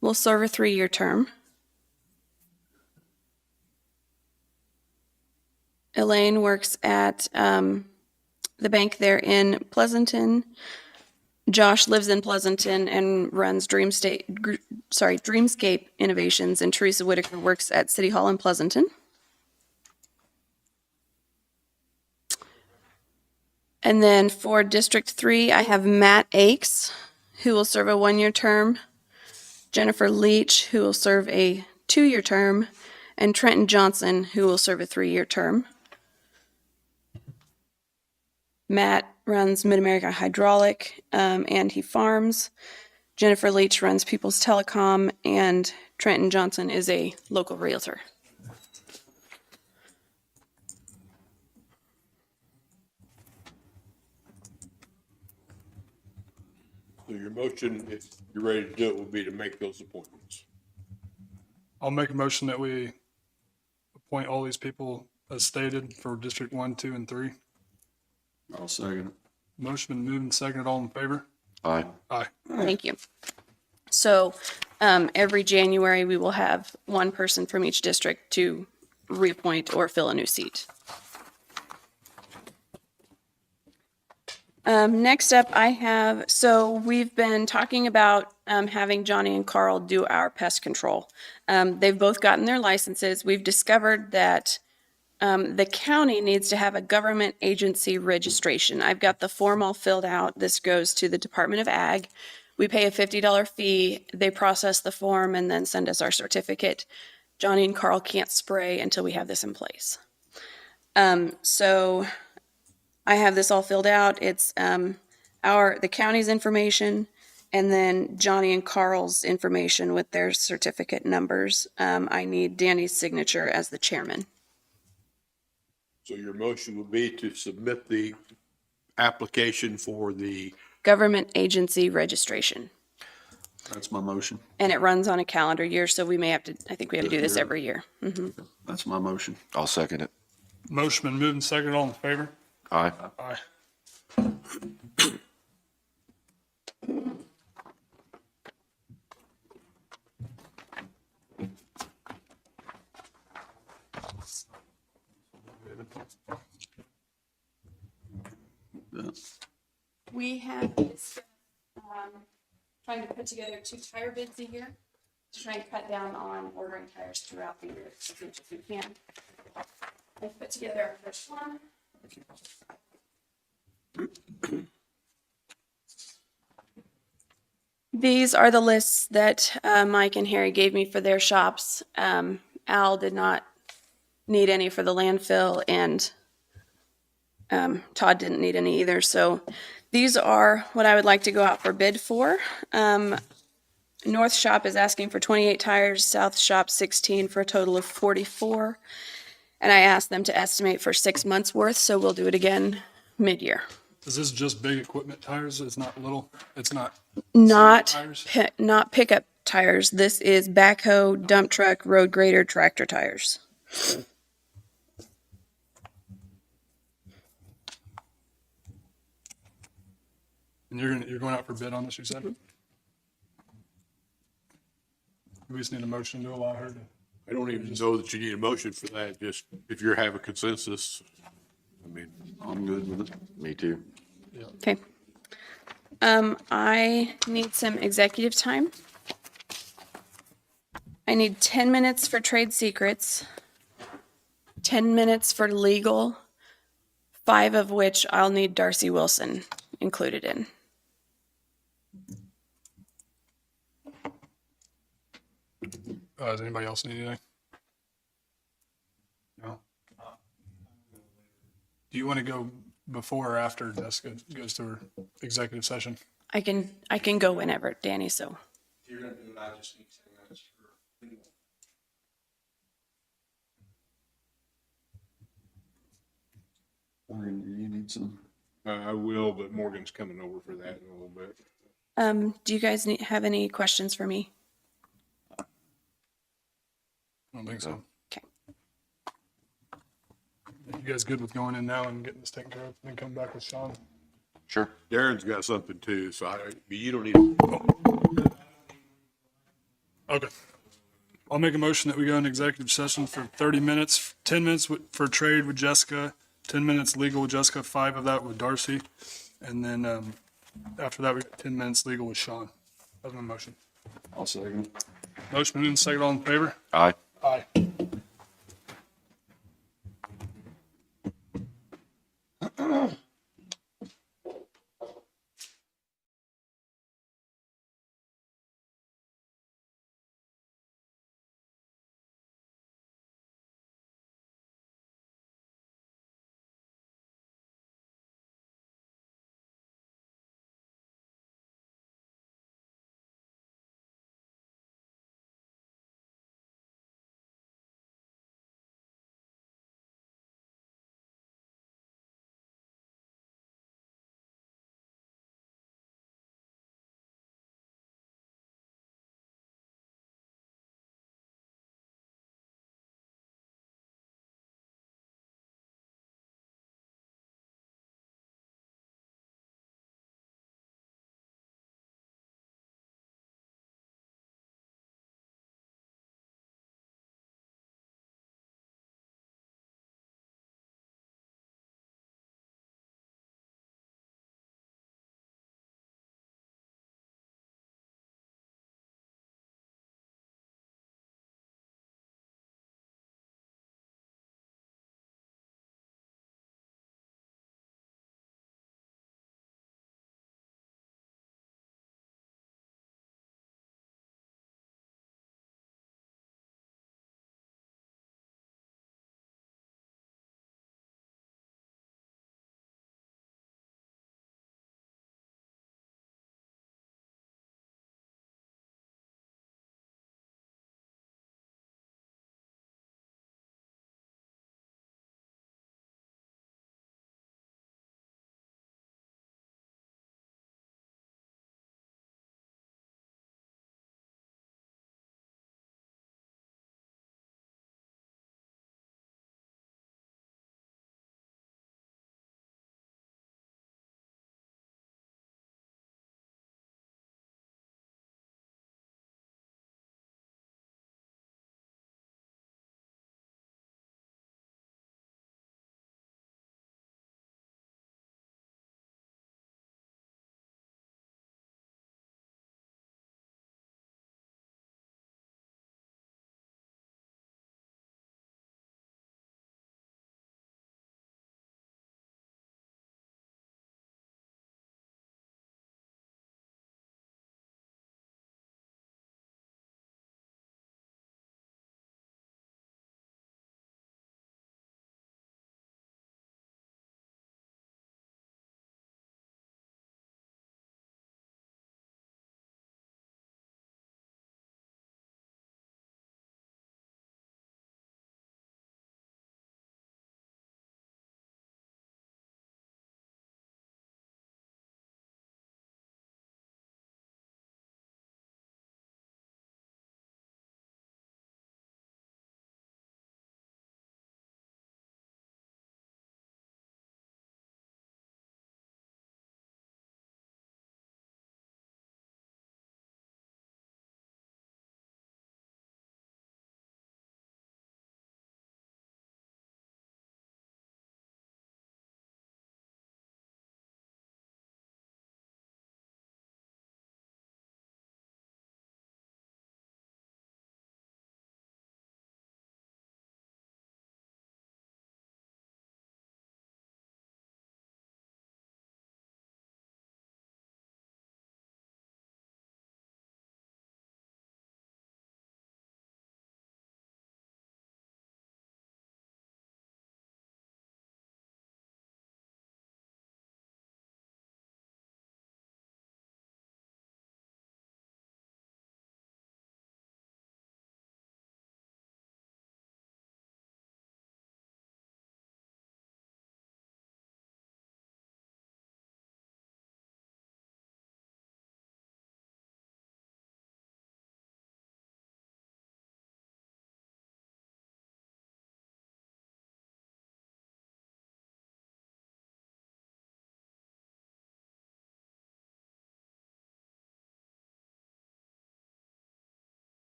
will serve a 3-year term. Elaine works at the bank there in Pleasanton. Josh lives in Pleasanton and runs Dreamscape Innovations, and Teresa Whitaker works at City Hall in Pleasanton. And then for District 3, I have Matt Akes, who will serve a 1-year term, Jennifer Leach, who will serve a 2-year term, and Trenton Johnson, who will serve a 3-year term. Matt runs Mid-America Hydraulic, and he farms. Jennifer Leach runs People's Telecom, and Trenton Johnson is a local realtor. So your motion, if you're ready to do it, will be to make those appointments. I'll make a motion that we appoint all these people as stated for District 1, 2, and 3. I'll second it. Motion been moved and seconded. All in favor? Aye. Aye. Thank you. So every January, we will have one person from each district to reappoint or fill a new seat. Next up, so we've been talking about having Johnny and Carl do our pest control. They've both gotten their licenses. We've discovered that the county needs to have a government agency registration. I've got the form all filled out. This goes to the Department of Ag. We pay a $50 fee. They process the form and then send us our certificate. Johnny and Carl can't spray until we have this in place. So I have this all filled out. It's the county's information and then Johnny and Carl's information with their certificate numbers. I need Danny's signature as the chairman. So your motion would be to submit the application for the, Government agency registration. That's my motion. And it runs on a calendar year, so we may have to, I think we have to do this every year. That's my motion. I'll second it. Motion been moved and seconded. All in favor? Aye. Aye. Yeah. We have trying to put together 2 tire bids a year to try and cut down on ordering tires throughout the year as much as we can. I put together our first one. These are the lists that Mike and Harry gave me for their shops. Al did not need any for the landfill, and Todd didn't need any either. So these are what I would like to go out for bid for. North Shop is asking for 28 tires, South Shop 16 for a total of 44. And I asked them to estimate for 6 months worth, so we'll do it again mid-year. Is this just big equipment tires? It's not little? It's not Not, tires? not pickup tires. This is backhoe, dump truck, road grader, tractor tires. And you're going out for bid on this, you said? We just need a motion to allow her to. I don't even know that you need a motion for that, just if you have a consensus. I mean, I'm good with it. Me too. Okay. I need some executive time. I need 10 minutes for trade secrets, 10 minutes for legal, 5 of which I'll need Darcy Wilson included in. Does anybody else need anything? No? Do you want to go before or after Jessica goes to her executive session? I can go whenever, Danny, so. If you're gonna do it, I just need 10 minutes for legal. Morgan, do you need some? I will, but Morgan's coming over for that in a little bit. Do you guys have any questions for me? I don't think so. Okay. You guys good with going in now and getting this taken care of, and then come back with Sean? Sure. Darren's got something too, so you don't need. Okay. I'll make a motion that we go into executive session for 30 minutes, 10 minutes for trade with Jessica, 10 minutes legal with Jessica, 5 of that with Darcy. And then after that, we got 10 minutes legal with Sean. That's my motion. I'll second. Motion and second, all in favor? Aye. Aye.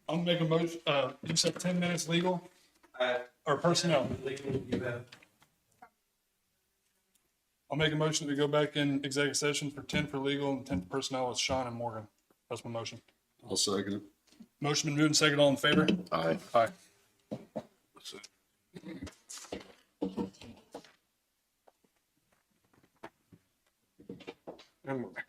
I'll make a motion, you said 10 minutes legal or personnel? I'll make a motion to go back in executive session for 10 for legal and 10 for personnel with Sean and Morgan. That's my motion. I'll second it. Motion been moved and second. All in favor? Aye. Aye. And we're back.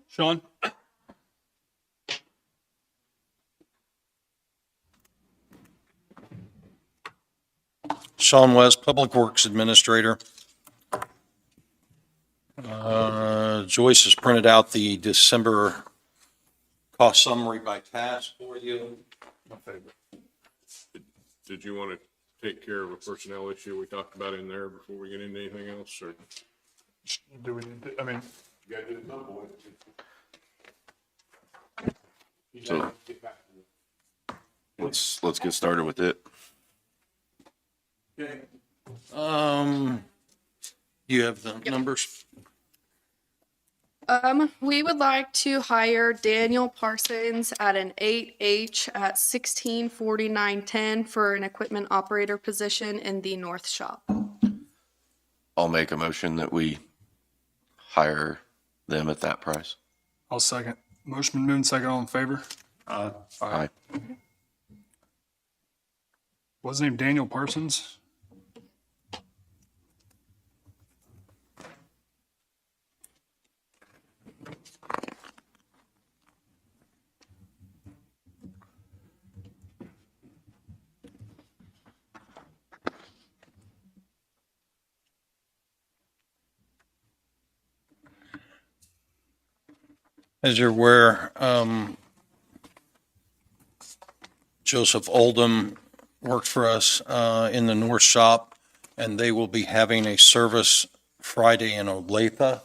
Sean? Sean West, Public Works Administrator. Joyce has printed out the December cost summary by task for you. Did you want to take care of a personnel issue we talked about in there before we get into anything else, or? Do we need to, I mean, So let's get started with it. You have the numbers? We would like to hire Daniel Parsons at an 8H at 1649.10 for an equipment operator position in the north shop. I'll make a motion that we hire them at that price. I'll second. Motion been moved, second, all in favor? Aye. What's his name, Daniel Parsons? As you're aware, Joseph Oldham worked for us in the North Shop, and they will be having a service Friday in Olathe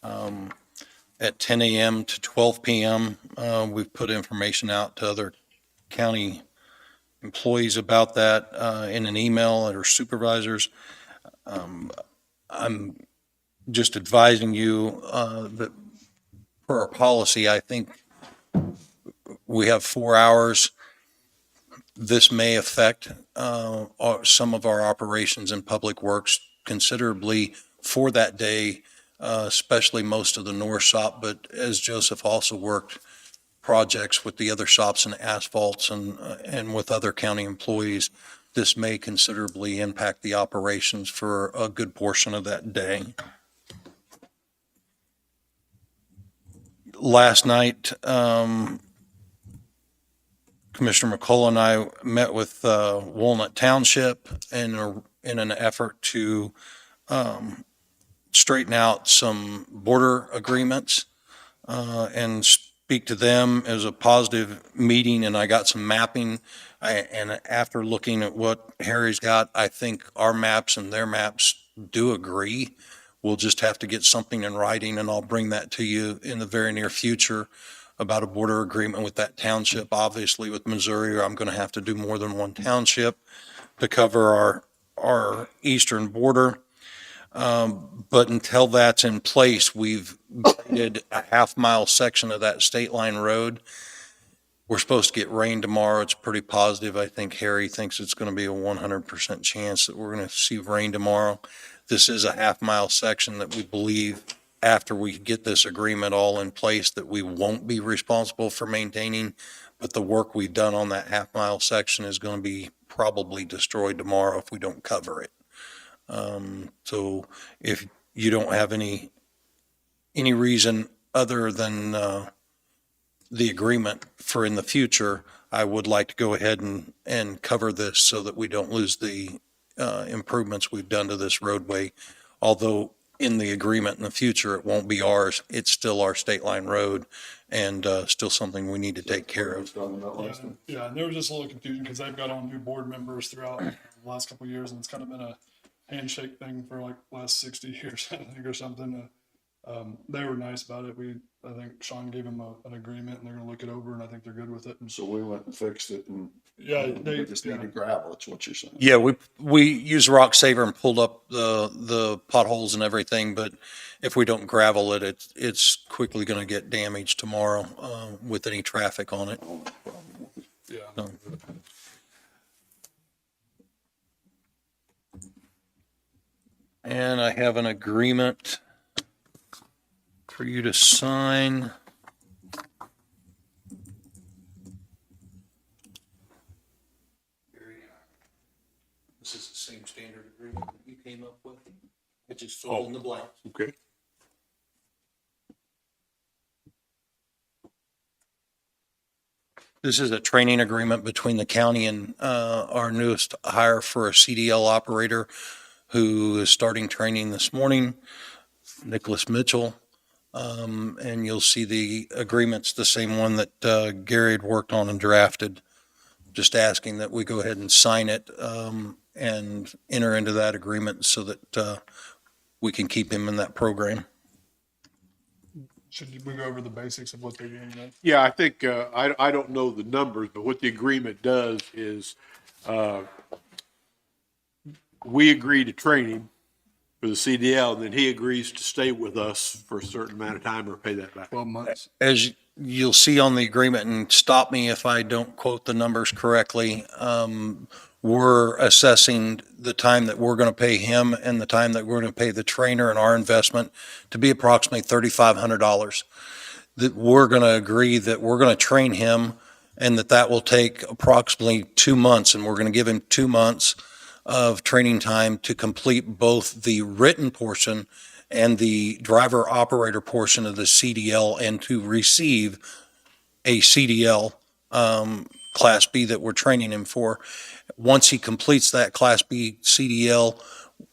at 10 a.m. to 12 p.m. We've put information out to other county employees about that in an email at our supervisors. I'm just advising you that per our policy, I think we have 4 hours. This may affect some of our operations in Public Works considerably for that day, especially most of the north shop. But as Joseph also worked projects with the other shops and asphalts and with other county employees, this may considerably impact the operations for a good portion of that day. Last night, Commissioner McCullough and I met with Walnut Township in an effort to straighten out some border agreements and speak to them. It was a positive meeting, and I got some mapping. And after looking at what Harry's got, I think our maps and their maps do agree. We'll just have to get something in writing, and I'll bring that to you in the very near future about a border agreement with that township. Obviously, with Missouri, I'm going to have to do more than one township to cover our eastern border. But until that's in place, we've graded a half-mile section of that state line road. We're supposed to get rain tomorrow. It's pretty positive. I think Harry thinks it's going to be a 100% chance that we're going to see rain tomorrow. This is a half-mile section that we believe, after we get this agreement all in place, that we won't be responsible for maintaining. But the work we've done on that half-mile section is going to be probably destroyed tomorrow if we don't cover it. So if you don't have any reason other than the agreement for in the future, I would like to go ahead and cover this so that we don't lose the improvements we've done to this roadway. Although in the agreement in the future, it won't be ours. It's still our state line road and still something we need to take care of. Yeah, and there was just a little confusion because they've got on new board members throughout the last couple of years, and it's kind of been a handshake thing for like last 60 years, I think, or something. They were nice about it. I think Sean gave them an agreement, and they're gonna look it over, and I think they're good with it. And So we went and fixed it and yeah, we just needed gravel, that's what you're saying. Yeah, we used Rock Saver and pulled up the potholes and everything, but if we don't gravel it, it's quickly going to get damaged tomorrow with any traffic on it. yeah. So. And I have an agreement for you to sign. This is the same standard agreement that you came up with. It just filled in the blanks. Okay. This is a training agreement between the county and our newest hire for a CDL operator who is starting training this morning, Nicholas Mitchell. And you'll see the agreement's the same one that Gary had worked on and drafted. Just asking that we go ahead and sign it and enter into that agreement so that we can keep him in that program. Should we go over the basics of what they're doing then? Yeah, I think, I don't know the numbers, but what the agreement does is, we agree to train him for the CDL, and then he agrees to stay with us for a certain amount of time or pay that back. 12 months. As you'll see on the agreement, and stop me if I don't quote the numbers correctly, we're assessing the time that we're going to pay him and the time that we're going to pay the trainer and our investment to be approximately $3,500. That we're going to agree that we're going to train him and that will take approximately 2 months, and we're going to give him 2 months of training time to complete both the written portion and the driver operator portion of the CDL and to receive a CDL Class B that we're training him for. Once he completes that Class B CDL,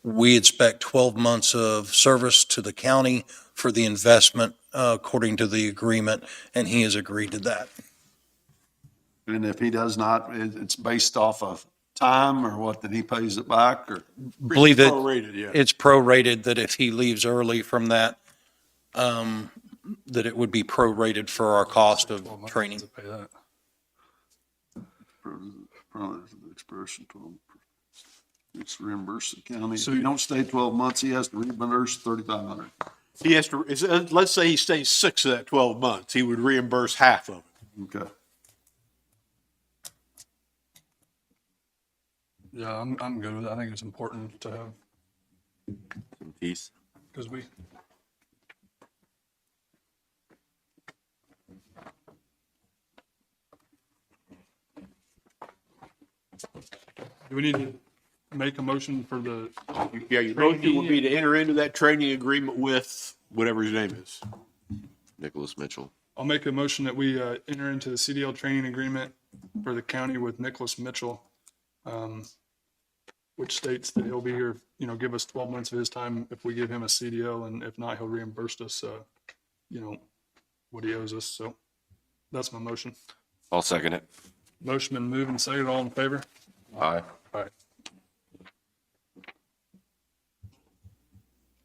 we expect 12 months of service to the county for the investment according to the agreement, and he has agreed to that. And if he does not, it's based off of time or what, that he pays it back, or? Believe it. Prorated, yeah. It's prorated, that if he leaves early from that, that it would be prorated for our cost of 12 months training. to pay that. It's reimbursed the county. If So you you- don't stay 12 months, he has to reimburse 3,500. He has to, let's say he stays 6 of that 12 months, he would reimburse half of it. Okay. Yeah, I'm good with it. I think it's important to have, Peace. because we, do we need to make a motion for the, Yeah, your motion would be to enter into that training agreement with whatever his name is. Nicholas Mitchell. I'll make a motion that we enter into the CDL training agreement for the county with Nicholas Mitchell, which states that he'll be here, give us 12 months of his time if we give him a CDL, and if not, he'll reimburse us, what he owes us. So that's my motion. I'll second it. Motion been moved and seconded. All in favor? Aye. All right.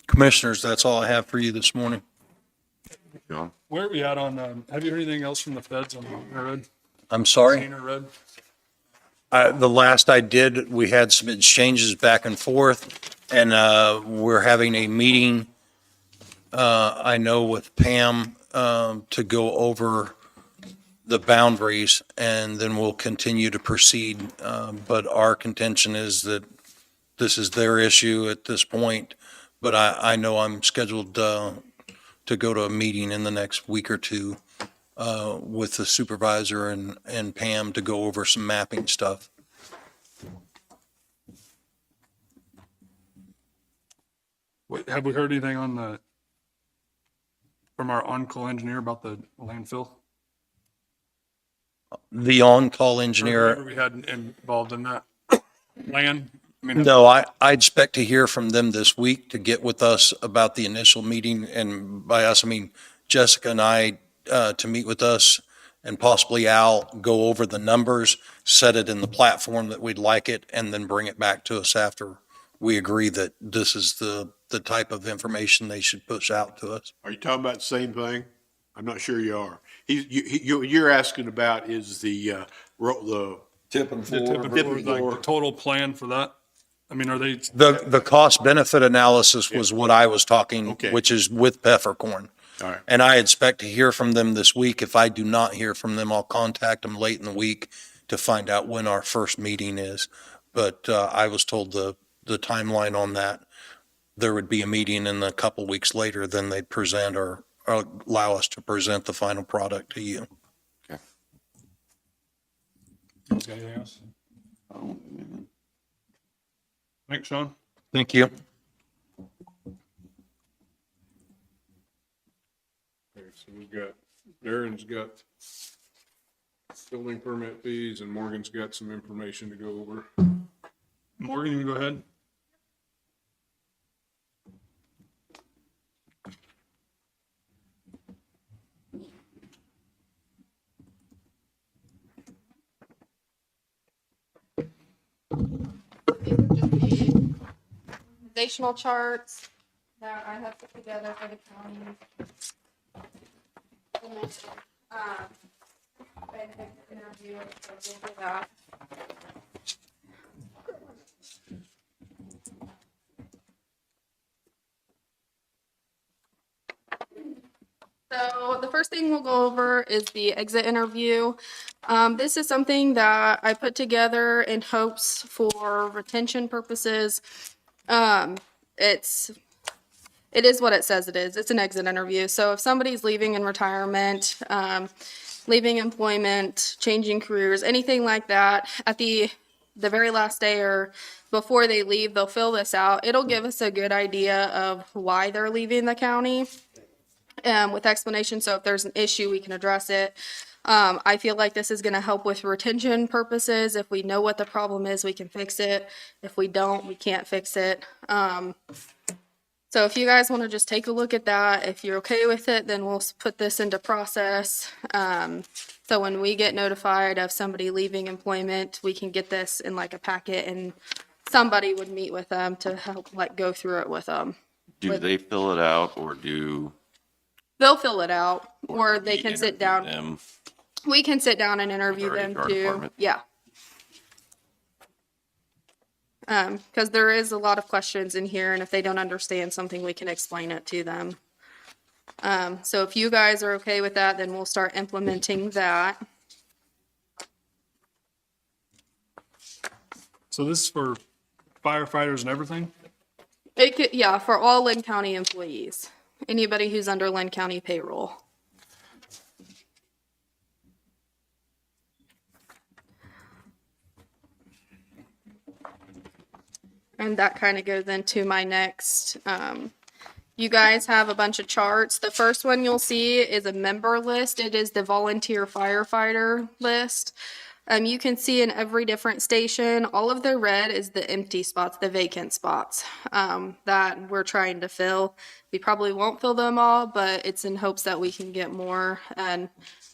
Commissioners, that's all I have for you this morning. John? Where are we at on, have you heard anything else from the feds on Painter Road? I'm sorry. Painter Road? The last I did, we had some exchanges back and forth, and we're having a meeting, I know with Pam, to go over the boundaries, and then we'll continue to proceed. But our contention is that this is their issue at this point, but I know I'm scheduled to go to a meeting in the next week or two with the supervisor and Pam to go over some mapping stuff. Have we heard anything from our on-call engineer about the landfill? The on-call Or engineer, whoever we had involved in that land? I mean, no, I expect to hear from them this week to get with us about the initial meeting, and by us, I mean Jessica and I, to meet with us, and possibly Al, go over the numbers, set it in the platform that we'd like it, and then bring it back to us after we agree that this is the type of information they should push out to us. Are you talking about the same thing? I'm not sure you are. You're asking about is the Tip and the tip floor. and floor, like the total plan for that? I mean, are they? The cost benefit analysis was what I was talking, Okay. which is with Peppercorn. All right. And I expect to hear from them this week. If I do not hear from them, I'll contact them late in the week to find out when our first meeting is. But I was told the timeline on that, there would be a meeting, and a couple weeks later, then they'd present allow us to present the final product to you. Anything else? Thanks, Sean. Thank you. Okay, so we've got, Darren's got building permit fees and Morgan's got some information to go over. Morgan, you can go ahead. Organizational charts that I have put together for the county. And then, I had an interview with that. So the first thing we'll go over is the exit interview. This is something that I put together in hopes for retention purposes. It is what it says it is. It's an exit interview. So if somebody's leaving in retirement, leaving employment, changing careers, anything like that, at the very last day or before they leave, they'll fill this out. It'll give us a good idea of why they're leaving the county, with explanation. So if there's an issue, we can address it. I feel like this is going to help with retention purposes. If we know what the problem is, we can fix it. If we don't, we can't fix it. So if you guys want to just take a look at that, if you're okay with it, then we'll put this into process. So when we get notified of somebody leaving employment, we can get this in like a packet and somebody would meet with them to help like go through it with them. Do they fill it out or do? They'll fill it out or they we can sit interview down. them? We can sit down and interview Our them HR too. department. Yeah. Because there is a lot of questions in here, and if they don't understand something, we can explain it to them. So if you guys are okay with that, then we'll start implementing that. So this is for firefighters and everything? It could, yeah, for all Linn County employees, anybody who's under Linn County payroll. And that kind of goes into my next, you guys have a bunch of charts. The first one you'll see is a member list. It is the volunteer firefighter list. You can see in every different station, all of the red is the empty spots, the vacant spots, that we're trying to fill. We probably won't fill them all, but it's in hopes that we can get more. And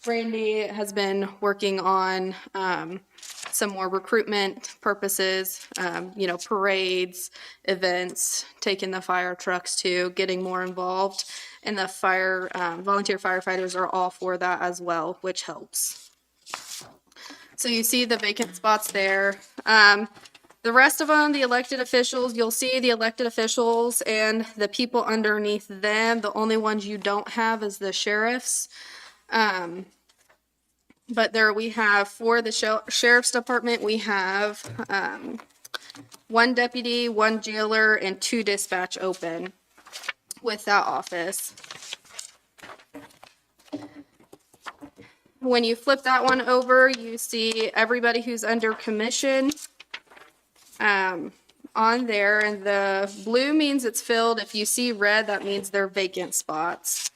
Randy has been working on, some more recruitment purposes, parades, events, taking the fire trucks to, getting more involved. And the volunteer firefighters are all for that as well, which helps. So you see the vacant spots there. The rest of them, the elected officials, you'll see the elected officials and the people underneath them. The only ones you don't have is the sheriffs. But there we have, for the sheriff's department, we have one deputy, one jailer, and 2 dispatch open with that office. When you flip that one over, you see everybody who's under commission on there, and the blue means it's filled. If you see red, that means they're vacant spots.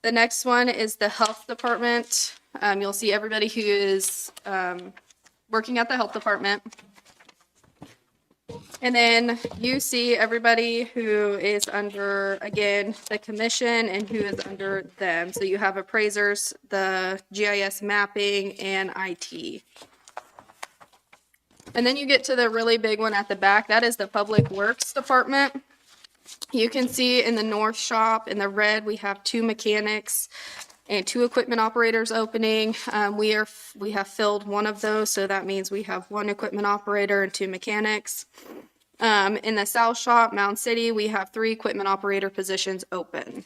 The next one is the health department. You'll see everybody who is working at the health department. And then you see everybody who is under, again, the commission and who is under them. So you have appraisers, the GIS mapping, and IT. And then you get to the really big one at the back. That is the public works department. You can see in the north shop in the red, we have 2 mechanics and 2 equipment operators opening. We have filled one of those, so that means we have 1 equipment operator and 2 mechanics. In the south shop, Mound City, we have 3 equipment operator positions open.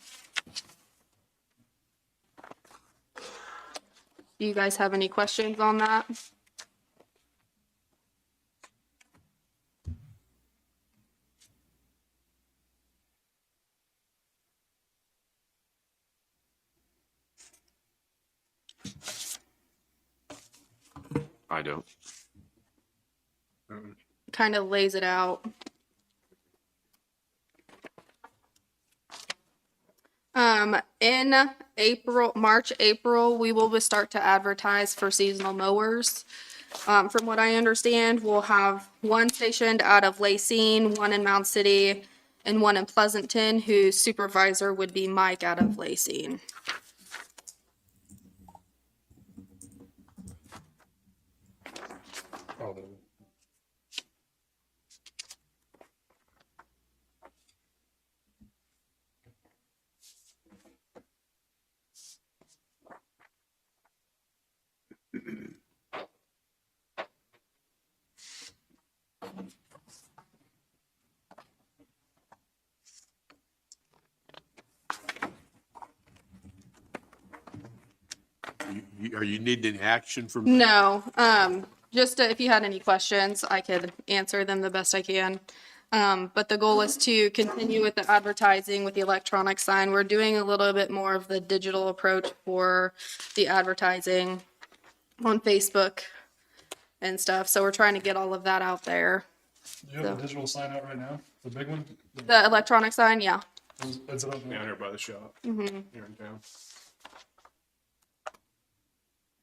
Do you guys have any questions on that? I don't. Kind of lays it out. In March, April, we will start to advertise for seasonal mowers. From what I understand, we'll have one stationed out of Lacine, one in Mound City, and one in Pleasanton, whose supervisor would be Mike out of Lacine. Are you needing any action from? No, just if you had any questions, I could answer them the best I can. But the goal is to continue with the advertising with the electronic sign. We're doing a little bit more of the digital approach for the advertising on Facebook and stuff. So we're trying to get all of that out there. Do you have the digital sign out right now? The big one? The electronic sign, yeah. Is it up Down there? here by the shop, here in town.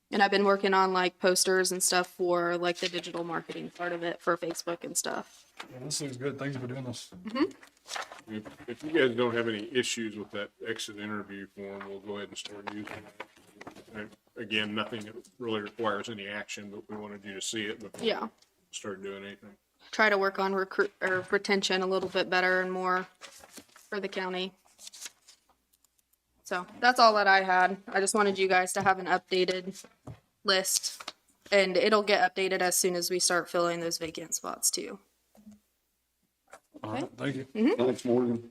And I've been working on like posters and stuff for like the digital marketing part of it for Facebook and stuff. Yeah, this looks good. Thank you for doing this. If you guys don't have any issues with that exit interview form, we'll go ahead and start using it. And again, nothing that really requires any action, but we wanted you to see it before we Yeah. start doing anything. Try to work on recruit or retention a little bit better and more for the county. So that's all that I had. I just wanted you guys to have an updated list, and it'll get updated as soon as we start filling those vacant spots too. All right, thank you. Thanks, Morgan.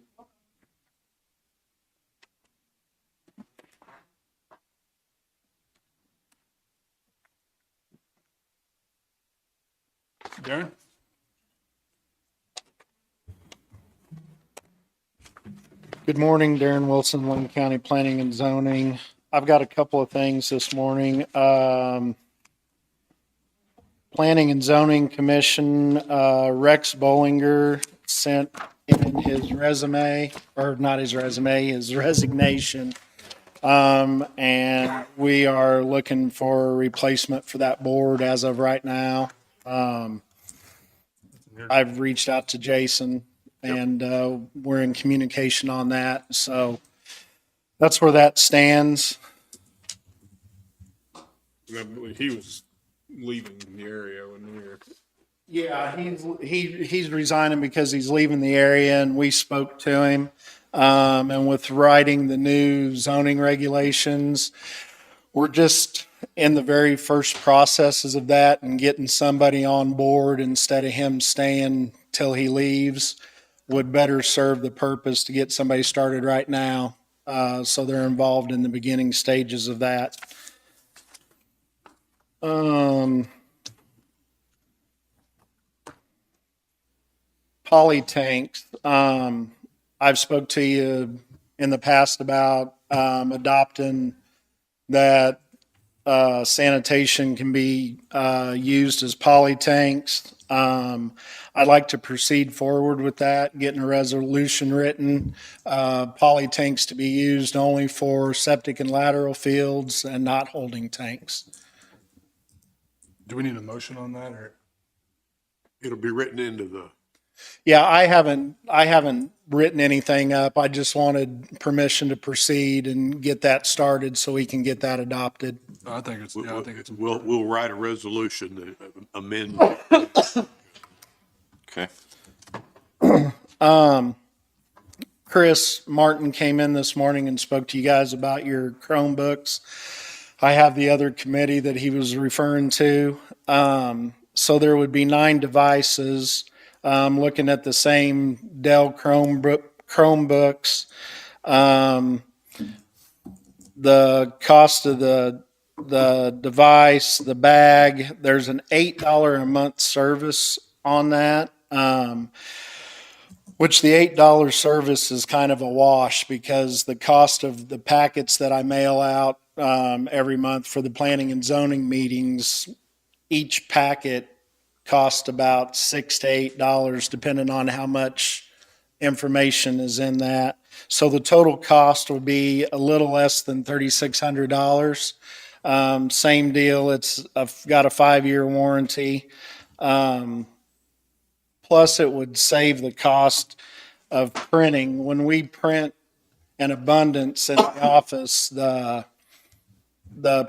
Darren? Good morning, Darren Wilson, Linn County Planning and Zoning. I've got a couple of things this morning. Planning and Zoning Commission, Rex Bollinger sent in his resume, or not his resume, his resignation. And we are looking for a replacement for that board as of right now. I've reached out to Jason and we're in communication on that. So that's where that stands. And I believe he was leaving the area when we were. Yeah, he's resigning because he's leaving the area, and we spoke to him. And with writing the new zoning regulations, we're just in the very first processes of that and getting somebody on board instead of him staying till he leaves would better serve the purpose to get somebody started right now. So they're involved in the beginning stages of that. Poly tanks. I've spoke to you in the past about adopting that sanitation can be used as poly tanks. I'd like to proceed forward with that, getting a resolution written. Poly tanks to be used only for septic and lateral fields and not holding tanks. Do we need a motion on that or? It'll be written into the, Yeah, I haven't written anything up. I just wanted permission to proceed and get that started so we can get that adopted. I think it's, yeah, I think it's. we'll write a resolution to amend. Okay. Chris Martin came in this morning and spoke to you guys about your Chromebooks. I have the other committee that he was referring to. So there would be 9 devices. Looking at the same Dell Chromebooks. The cost of the device, the bag, there's an $8 a month service on that. Which the $8 service is kind of a wash because the cost of the packets that I mail out every month for the planning and zoning meetings each packet cost about $6 to $8, depending on how much information is in that. So the total cost will be a little less than $3,600. Same deal. I've got a 5-year warranty. Plus it would save the cost of printing. When we print an abundance in the office, the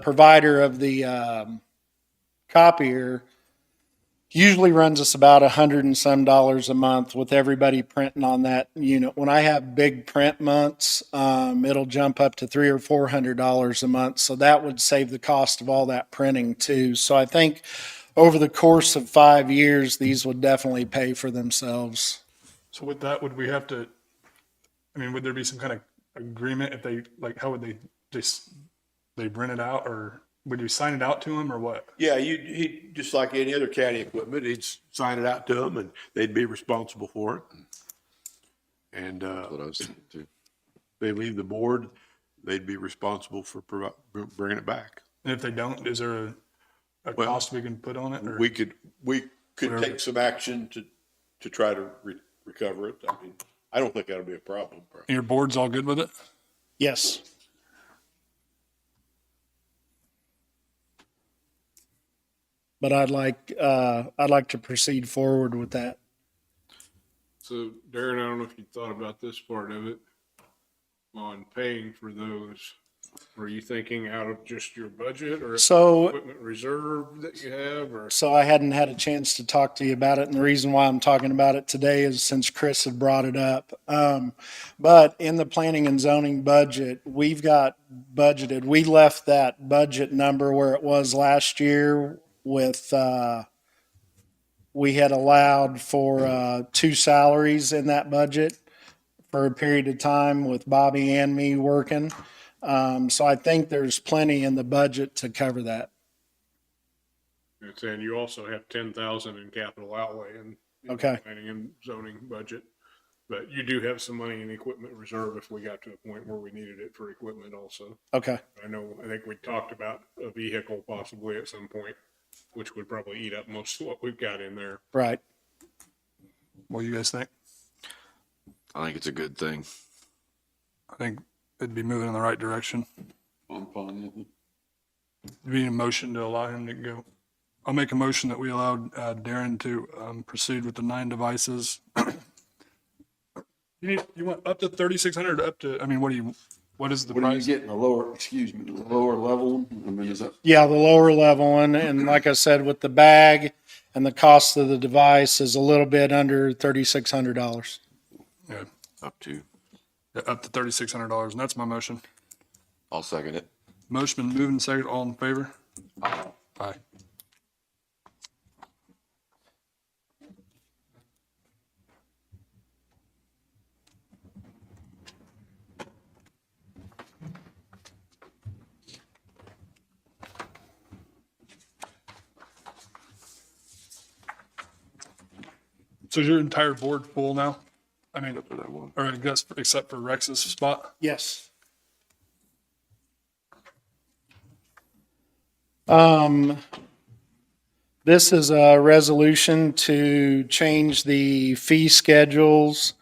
provider of the copier usually runs us about $100 and some a month with everybody printing on that unit. When I have big print months, it'll jump up to $300 or $400 a month. So that would save the cost of all that printing too. So I think over the course of 5 years, these would definitely pay for themselves. So with that, would we have to, I mean, would there be some kind of agreement if they, like, how would they just, they rent it out, or would you sign it out to them or what? Yeah, he, just like any other county equipment, he'd sign it out to them and they'd be responsible for it. And, That's what I was thinking too. they leave the board, they'd be responsible for bringing it back. And if they don't, is there a Well, cost we can put on it? Or? We could Whatever. take some action to try to recover it. I mean, I don't think that'll be a problem. And your board's all good with it? Yes. But I'd like to proceed forward with that. So Darren, I don't know if you thought about this part of it on paying for those. Were you thinking out of just your budget or So, equipment reserve that you have, or? so I hadn't had a chance to talk to you about it, and the reason why I'm talking about it today is since Chris had brought it up. But in the planning and zoning budget, we've got budgeted, we left that budget number where it was last year with, we had allowed for 2 salaries in that budget for a period of time with Bobby and me working. So I think there's plenty in the budget to cover that. And saying you also have 10,000 in capital outlay in Okay. planning and zoning budget. But you do have some money in equipment reserve if we got to a point where we needed it for equipment also. Okay. I think we talked about a vehicle possibly at some point, which would probably eat up most of what we've got in there. Right. What do you guys think? I think it's a good thing. I think it'd be moving in the right direction. I'm fine with it. Be a motion to allow him to go. I'll make a motion that we allowed Darren to proceed with the 9 devices. You want up to 3,600, up to, I mean, what is the What are you price? getting, the lower level? I mean, is that? Yeah, the lower level one. And like I said, with the bag and the cost of the device is a little bit under $3,600. Yeah, Up to, up to $3,600, and that's my motion. I'll second it. Motion been moving second, all in favor? Aye. So is your entire board full now? I mean, or I guess except for Rex's spot? Yes. This is a resolution to change the fee schedules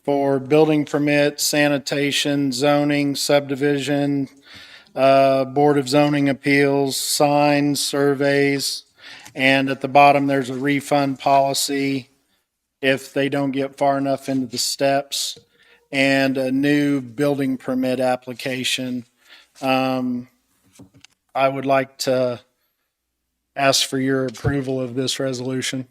for building permits, sanitation, zoning, subdivision, Board of Zoning Appeals, signs, surveys, and at the bottom, there's a refund policy if they don't get far enough into the steps, and a new building permit application. I would like to ask for your approval of this resolution.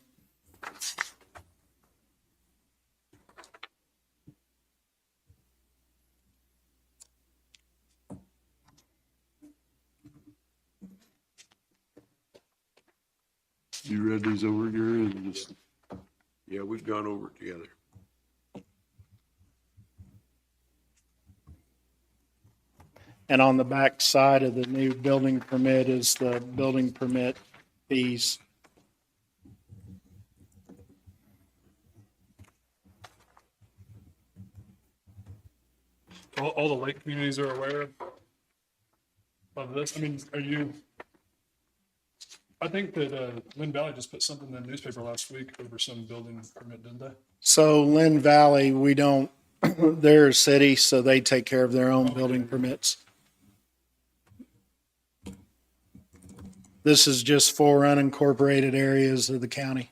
You read these over, Gary, and just, Yeah, we've gone over it together. And on the back side of the new building permit is the building permit fees. All the lake communities are aware of this? I mean, are you, I think that Lynn Valley just put something in the newspaper last week over some building permit, didn't they? So Lynn Valley, we don't, they're a city, so they take care of their own building permits. This is just for unincorporated areas of the county.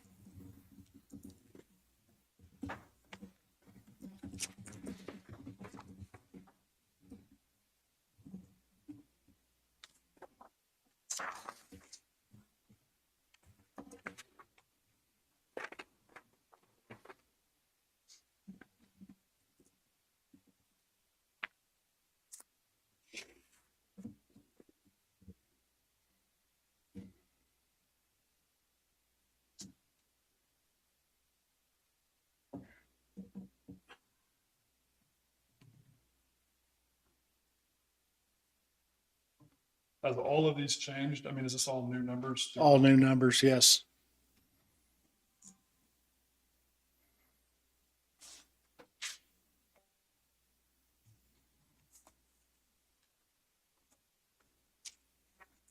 Has all of these changed? I mean, is this all new numbers? All new numbers, yes.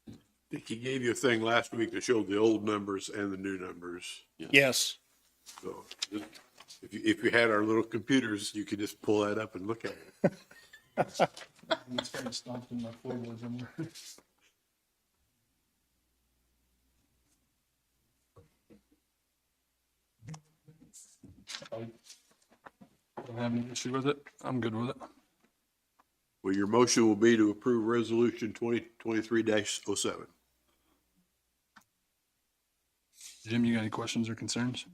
I think he gave you a thing last week that showed the old numbers and the new numbers. Yes. So if you had our little computers, you could just pull that up and look at it. It's kind of stomped in my floorboards somewhere. I don't have any issue with it. I'm good with it. Well, your motion will be to approve resolution 2023-07. Jim, you got any questions or concerns?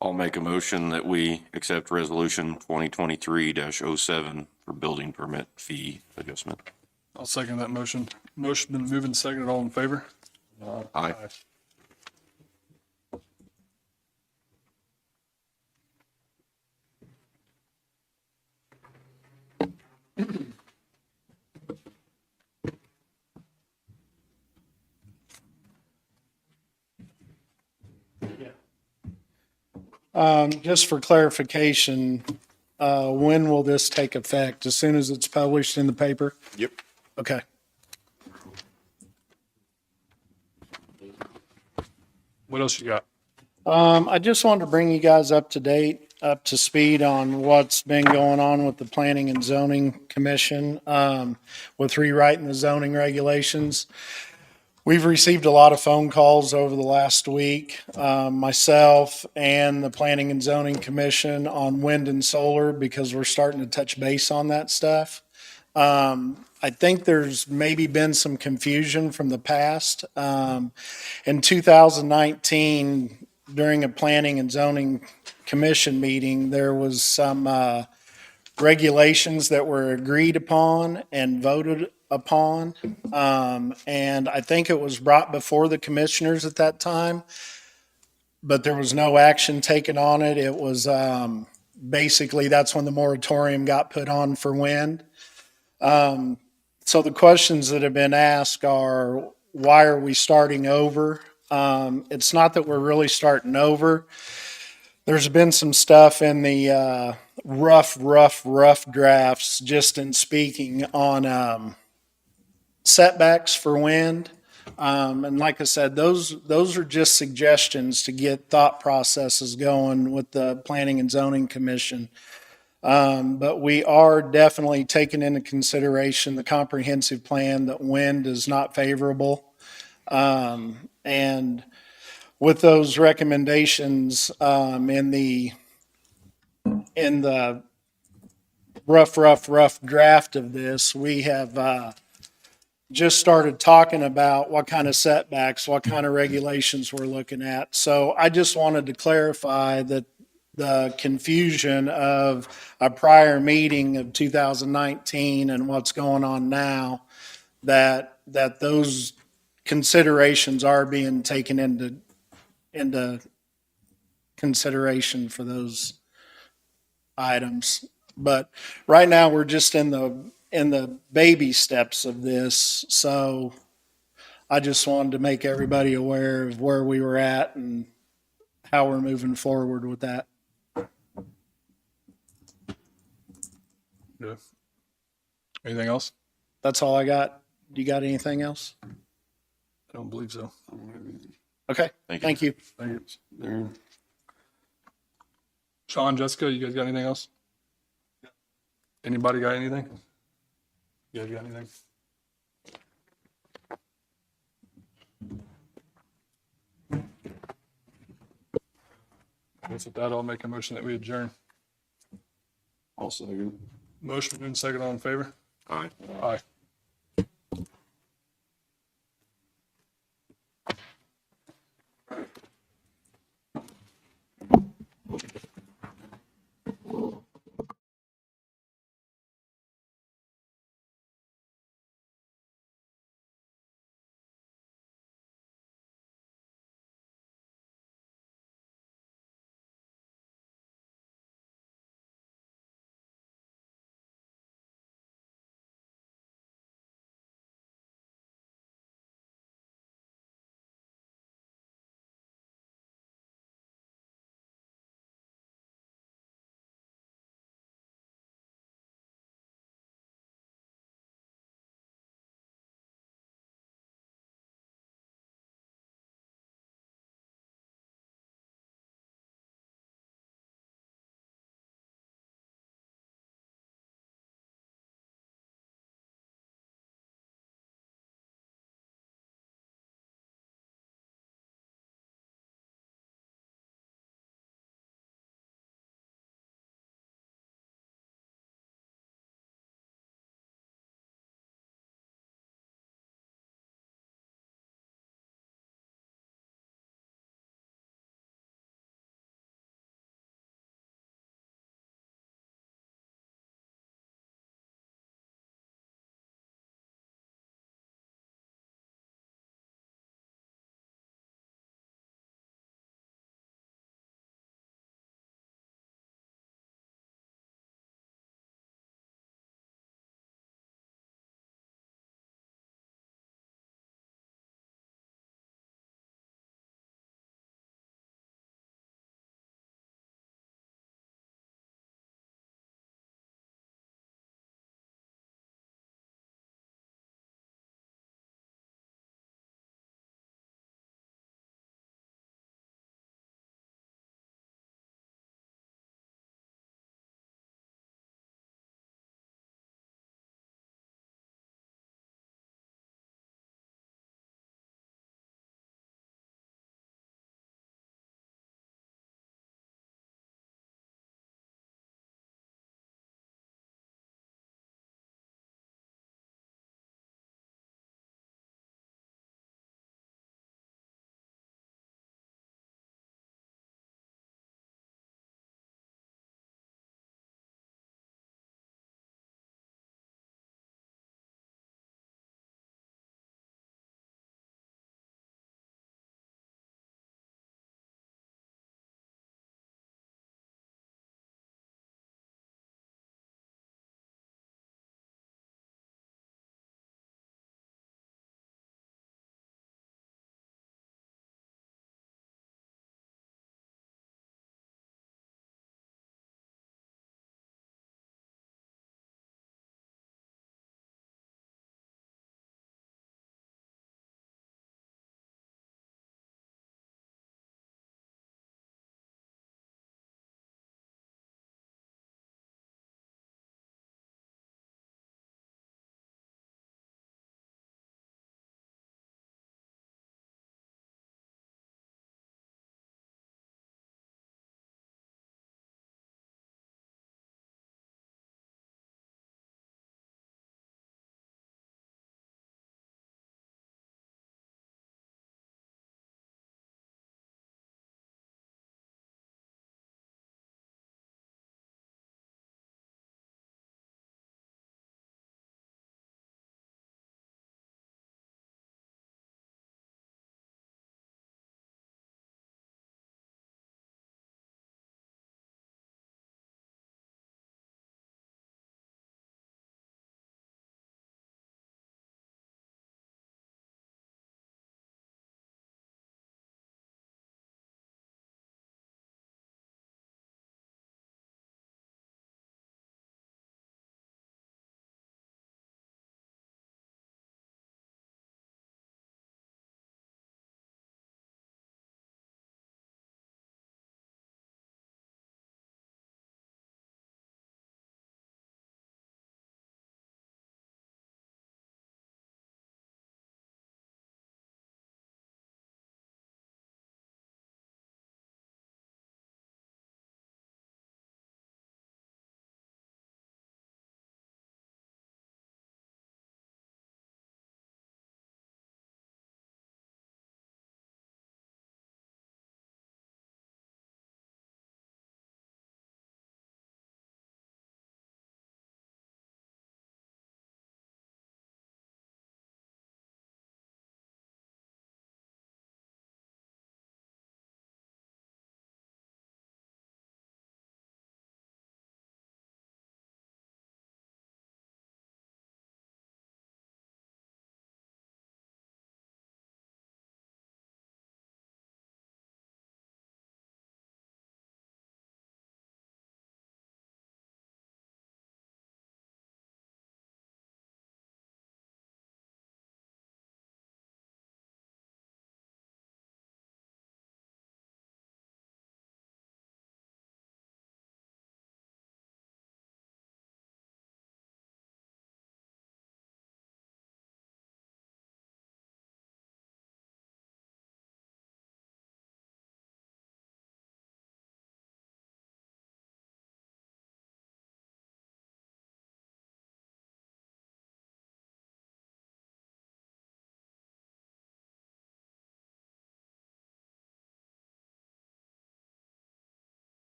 I'll make a motion that we accept resolution 2023-07 for building permit fee adjustment. I'll second that motion. Motion been moved and seconded. All in favor? Aye. Just for clarification, when will this take effect? As soon as it's published in the paper? Yep. Okay. What else you got? I just wanted to bring you guys up to date, up to speed on what's been going on with the Planning and Zoning Commission, with rewriting the zoning regulations. We've received a lot of phone calls over the last week, myself and the Planning and Zoning Commission on wind and solar, because we're starting to touch base on that stuff. I think there's maybe been some confusion from the past. In 2019, during a Planning and Zoning Commission meeting, there was some regulations that were agreed upon and voted upon. And I think it was brought before the commissioners at that time, but there was no action taken on it. It was basically, that's when the moratorium got put on for wind. So the questions that have been asked are, why are we starting over? It's not that we're really starting over. There's been some stuff in the rough drafts, just in speaking, on setbacks for wind. And like I said, those are just suggestions to get thought processes going with the Planning and Zoning Commission. But we are definitely taking into consideration the comprehensive plan that wind is not favorable. And with those recommendations, in the rough draft of this, we have, just started talking about what kind of setbacks, what kind of regulations we're looking at. So I just wanted to clarify that the confusion of a prior meeting of 2019 and what's going on now, that those considerations are being taken into consideration for those items. But right now, we're just in the baby steps of this. So I just wanted to make everybody aware of where we were at and how we're moving forward with that. Yeah. Anything else? That's all I got. You got anything else? I don't believe so. Okay, thank you. Thank you. There. Sean, Jessica, you guys got anything else? Anybody got anything? You guys got anything? I guess with that, I'll make a motion that we adjourn. Also, Motion and second, all in favor? All right. Aye.